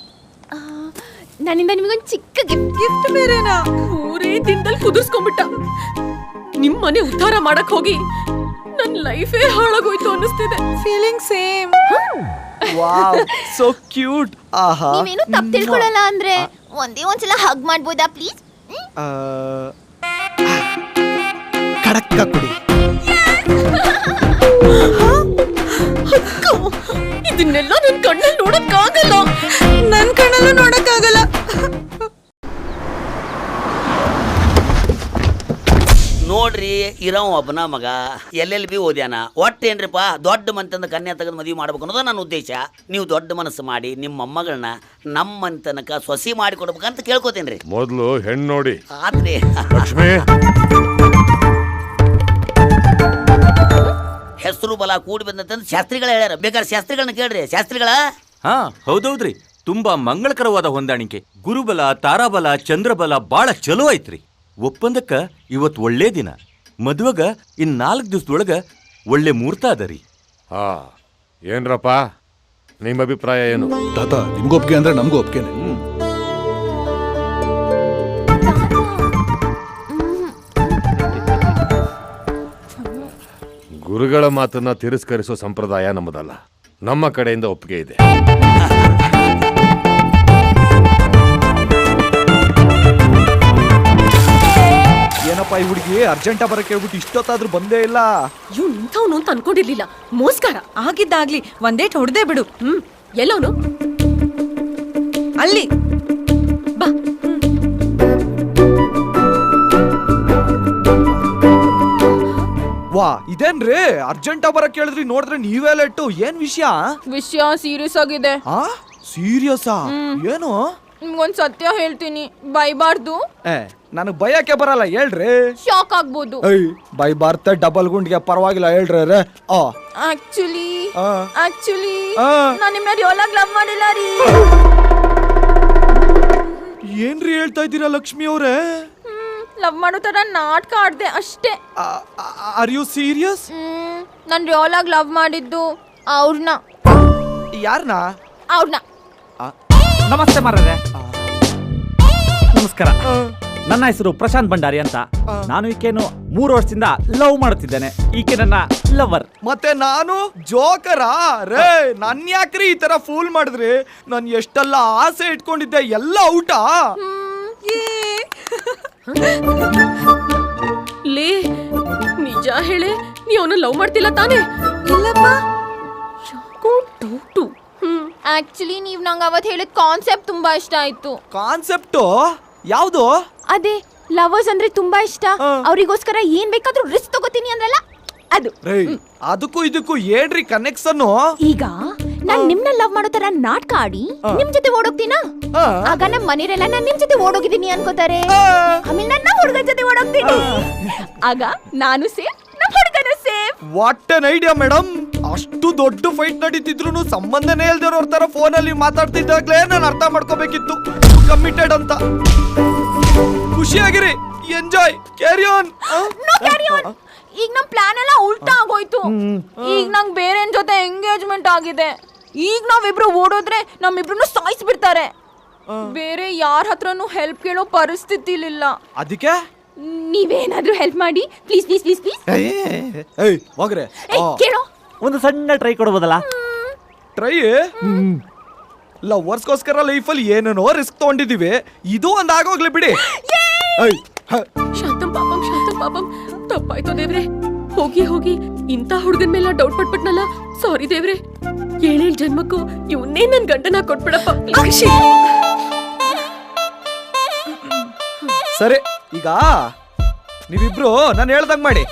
ನನ್ನಿಂದ ನಿಮಗೊಂದು ಚಿಕ್ಕ ಗಿಫ್ಟ್ ಬೇರೆನಾ? ಮೂರೇ ದಿನದಲ್ಲಿ ಕುದುರ್ಸ್ಕೊಂಡ್ಬಿಟ್ಟ. ನಿಮ್ ಮನೆ ಉದ್ಧಾರ ಮಾಡಕ್ ಹೋಗಿ ನನ್ ಲೈಫೇ ಹಾಳಾಗೋಯ್ತು ಅನ್ನಿಸ್ತಿದೆ. Feeling same. Wow, so cute. ಆಹಾ, ನೀವೇನು ತಪ್ಪು ತಿಳ್ಕೊಳ್ಳಲ್ಲ ಅಂದ್ರೆ ಒಂದೇ ಒಂದ್ಸಲ ಹಗ್ ಮಾಡ್ಬೋದಾ ಪ್ಲೀಸ್? ಕಡಕ್ಕ ಕುಡಿ. ಇದನ್ನೆಲ್ಲ ನನ್ ಕಣ್ಣಲ್ಲಿ ನೋಡಕ್ಕಾಗಲ್ಲ. ನನ್ ಕಣ್ಣಲ್ಲೂ ನೋಡಕ್ಕಾಗಲ್ಲ. ನೋಡ್ರಿ, ಇರೋ ಒಬ್ಬನ ಮಗ LLB ಓದ್ಯಾನ. ಒಟ್ಟೇನ್ರಿಪ್ಪ ದೊಡ್ಡ ಮಂತನ ಕನ್ಯಾ ತೆಗೆದು ಮದುವೆ ಮಾಡ್ಬೇಕು ಅನ್ನೋದು ನನ್ನ ಉದ್ದೇಶ. ನೀವು ದೊಡ್ಡ ಮನಸ್ಸು ಮಾಡಿ ನಿಮ್ಮ ಮೊಮ್ಮಗಳನ್ನ ನಮ್ಮ ಮಂತನಕ ಸೊಸಿ ಮಾಡಿ ಕೊಡ್ಬೇಕಂತ ಕೇಳ್ಕೊತೇನ್ರಿ. ಮೊದಲು ಹೆಣ್ಣು ನೋಡಿ. ಆದ್ರೆ ಲಕ್ಷ್ಮಿ, ಹೆಸರು ಬಲ ಕೂಡಿ ಬಂದಂತಂದು ಶಾಸ್ತ್ರಿಗಳ ಹೇಳ್ಯಾರ. ಬೇಕಾದ್ರೆ ಶಾಸ್ತ್ರಿಗಳನ್ನ ಕೇಳ್ರಿ. ಶಾಸ್ತ್ರಿಗಳ ಹಾ ಹೌದೌದ್ರಿ, ತುಂಬಾ ಮಂಗಳಕರವಾದ ಹೊಂದಾಣಿಕೆ. ಗುರುಬಲ, ತಾರಾಬಲ, ಚಂದ್ರಬಲ ಬಾಳ ಚಲೋ ಐತ್ರಿ. ಒಪ್ಪಂದಕ್ಕ ಇವತ್ತು ಒಳ್ಳೆ ದಿನ. ಮದುವೆಗ ಇನ್ 4 ದಿವಸದೊಳಗ ಒಳ್ಳೆ ಮುಹೂರ್ತ ಅದರಿ. ಹಾ ಏನ್ರಪ್ಪ ನಿಮ್ಮ ಅಭಿಪ್ರಾಯ ಏನು? ತಾತ ನಿಮ್ಗೂ ಒಪ್ಪಿಗೆ ಅಂದ್ರೆ ನಮಗೂ ಒಪ್ಪಿಗೆನೆ. ಗುರುಗಳ ಮಾತನ್ನ ತಿರಸ್ಕರಿಸೋ ಸಂಪ್ರದಾಯ ನಮ್ಮದಲ್ಲ. ನಮ್ಮ ಕಡೆಯಿಂದ ಒಪ್ಪಿಗೆ ಇದೆ. ಏನಪ್ಪ ಈ ಹುಡುಗಿ ಅರ್ಜೆಂಟ ಬರಕ್ಕೆ ಹೇಳ್ಬಿಟ್ಟು ಇಷ್ಟೊತ್ತಾದ್ರೂ ಬಂದೇ ಇಲ್ಲ. ಇವ್ ನಿಂತವನು ಅಂತ ಅನ್ಕೊಂಡಿರ್ಲಿಲ್ಲ. ಮೋಸ್ಕಾರ ಆಗಿದ್ದಾಗ್ಲಿ ಒಂದೇಟ್ ಹೊಡೆದೇ ಬಿಡು. ಎಲ್ಲವನು ಅಲ್ಲಿ ಬಾ. ವಾ, ಇದೇನ್ರಿ ಅರ್ಜೆಂಟ ಬರಕ್ಕೆ ಹೇಳಿದ್ರಿ, ನೋಡಿದ್ರೆ ನೀವೇ ಲೇಟು. ಏನ್ ವಿಷಯ ಸೀರಿಯಸ್ ಆಗಿದೆ. ಸೀರಿಯಸ್ಸಾ? ಏನು? ನಿಮ್ಗೊಂದ್ ಸತ್ಯ ಹೇಳ್ತೀನಿ, ಬೈಬಾರ್ದು. ನನಗ್ ಭಯಕ್ಕೆ ಬರಲ್ಲ, ಹೇಳ್ರಿ. ಶಾಕ್ ಆಗ್ಬೋದು. ಬೈಬಾರ್ತೆ ಡಬಲ್ ಗುಂಡ್ಗೆ ಪರವಾಗಿಲ್ಲ, ಹೇಳ್ರಿ. ಆಕ್ಚುಲಿ ನಾನ್ ನಿಮ್ನ ರಿಯಲ್ ಲವ್ ಮಾಡಿಲ್ಲ ರೀ. ಏನ್ರಿ ಹೇಳ್ತಾ ಇದ್ದೀರಾ ಲಕ್ಷ್ಮಿ ಅವ್ರೆ? ಲವ್ ಮಾಡೋ ತರ ನಾಟಕ ಆಡ್ದೆ ಅಷ್ಟೇ. Are you serious? ನಾನ್ ರಿಯಲ್ ಆಗಿ ಲವ್ ಮಾಡಿದ್ದು ಅವ್ರನ್ನ. ಯಾರನ್ನ? ಅವ್ರನ್ನ. ನಮಸ್ತೆ ಮಾರ್ರೆ. ನಮಸ್ಕಾರ. ನನ್ನ ಹೆಸರು ಪ್ರಶಾಂತ್ ಭಂಡಾರಿ ಅಂತ. ನಾನು ಈಕೆನು 3 ವರ್ಷದಿಂದ ಲವ್ ಮಾಡುತ್ತಿದ್ದೇನೆ. ಈಕೆ ನನ್ನ ಲವರ್. ಮತ್ತೆ ನಾನು ಜೋಕರಾ ರೇ? ನನ್ ಯಾಕ್ರಿ ಈ ತರ ಫೂಲ್ ಮಾಡಿದ್ರಿ? ನಾನು ಎಷ್ಟೆಲ್ಲ ಆಸೆ ಇಟ್ಕೊಂಡಿದ್ದೆ, ಎಲ್ಲ ಔಟಾ? ಲೇ, ನಿಜ ಹೇಳೆ, ನೀ ಅವನ ಲವ್ ಮಾಡ್ತಿಲ್ಲ ತಾನೇ? ಇಲ್ಲಪ್ಪ. ಯಾಕೋ ಡೌಟು. ಆಕ್ಚುಲಿ ನೀವ್ ನಂಗೆ ಅವತ್ತು ಹೇಳಿದ ಕಾನ್ಸೆಪ್ಟ್ ತುಂಬಾ ಇಷ್ಟ ಆಯ್ತು. ಕಾನ್ಸೆಪ್ಟು ಯಾವುದು? ಅದೇ ಲವರ್ಸ್ ಅಂದ್ರೆ ತುಂಬಾ ಇಷ್ಟ, ಅವರಿಗೋಸ್ಕರ ಏನ್ ಬೇಕಾದ್ರೂ ರಿಸ್ಕ್ ತಗೋತೀನಿ ಅಂದ್ರಲ್ಲ ಅದು. ಅದಕ್ಕೂ ಇದಕ್ಕೂ ಏನ್ರಿ ಕನೆಕ್ಷನ್? ಈಗ ನಾನ್ ನಿಮ್ನ ಲವ್ ಮಾಡೋ ತರ ನಾಟಕ ಆಡಿ ನಿಮ್ ಜೊತೆ ಓಡೋಗ್ತೀನಾ? ಆಗ ನಮ್ ಮನೆಯವರೆಲ್ಲ ನಾನ್ ನಿಮ್ ಜೊತೆ ಓಡೋಗಿದ್ದೀನಿ ಅನ್ಕೋತಾರೆ. ಆಮೇಲೆ ನನ್ನ ಹುಡುಗ ಜೊತೆ ಓಡೋಗ್ತೀನಿ. ಆಗ ನಾನು ಸೇಫ್, ನಮ್ ಹುಡುಗನು safe. What N idea madam. ಅಷ್ಟು ದೊಡ್ಡ ಫೈಟ್ ನಡೀತಿದ್ರು ಸಂಬಂಧನೇ ಇಲ್ದಿರೋರ್ ತರ ಫೋನ್ ಅಲ್ಲಿ ಮಾತಾಡ್ತಿದ್ದಾಗ್ಲೇ ನಾನು ಅರ್ಥ ಮಾಡ್ಕೋಬೇಕಿತ್ತು ಕಮಿಟೆಡ್ ಅಂತ. ಖುಷಿಯಾಗಿರಿ, enjoy, carry on. No carry on. ಈಗ ನಮ್ ಪ್ಲಾನ್ ಎಲ್ಲ ಉಲ್ಟಾ ಆಗೋಯ್ತು. ಈಗ ನಂಗೆ ಬೇರೆ ಜೊತೆ ಎಂಗೇಜ್ಮೆಂಟ್ ಆಗಿದೆ. ಈಗ ನಾವಿಬ್ರು ಓಡೋದ್ರೆ ನಮ್ಮಿಬ್ರು ಸಾಯಿಸ್ಬಿಡ್ತಾರೆ. ಬೇರೆ ಯಾರ ಹತ್ರನೂ ಹೆಲ್ಪ್ ಕೇಳೋ ಪರಿಸ್ಥಿತಿ ಇಲ್ಲ. ಅದಕ್ಕೆ ನೀವೇನಾದ್ರೂ ಹೆಲ್ಪ್ ಮಾಡಿ ಪ್ಲೀಸ್ ಪ್ಲೀಸ್ ಪ್ಲೀಸ್ ಪ್ಲೀಸ್. ಏಯ್ ಹೋಗ್ರೆ, ಕೇಳೋ, ಒಂದು ಸಣ್ಣ ಟ್ರೈ ಕೊಡಬಹುದಲ್ಲ? ಟ್ರೈ? ಲವರ್ಸ್ಗೋಸ್ಕರ ಲೈಫಲ್ಲಿ ಏನೇನೋ ರಿಸ್ಕ್ ತಗೊಂಡಿದೀವಿ, ಇದು ಒಂದ್ ಆಗೋಗ್ಲಿ ಬಿಡಿ. ಶಾಂತಂ ಪಾಪಂ ತಪ್ಪಾಯ್ತು ದೇವ್ರೆ. ಹೋಗಿ ಹೋಗಿ ಇಂಥ ಹುಡುಗನ್ ಮೇಲೆ ಡೌಟ್ ಪಟ್ಬಿಟ್ನಲ್ಲ. ಸಾರಿ ದೇವ್ರೆ. 7 ಜನ್ಮಕ್ಕೂ ಇವನ್ನೇ ನನ್ ಗಂಡನ ಕೊಟ್ಬಿಡಪ್ಪ. ಸರಿ ಈಗ ನೀವಿಬ್ರು ನಾನು ಹೇಳ್ದಂಗ್ ಮಾಡಿ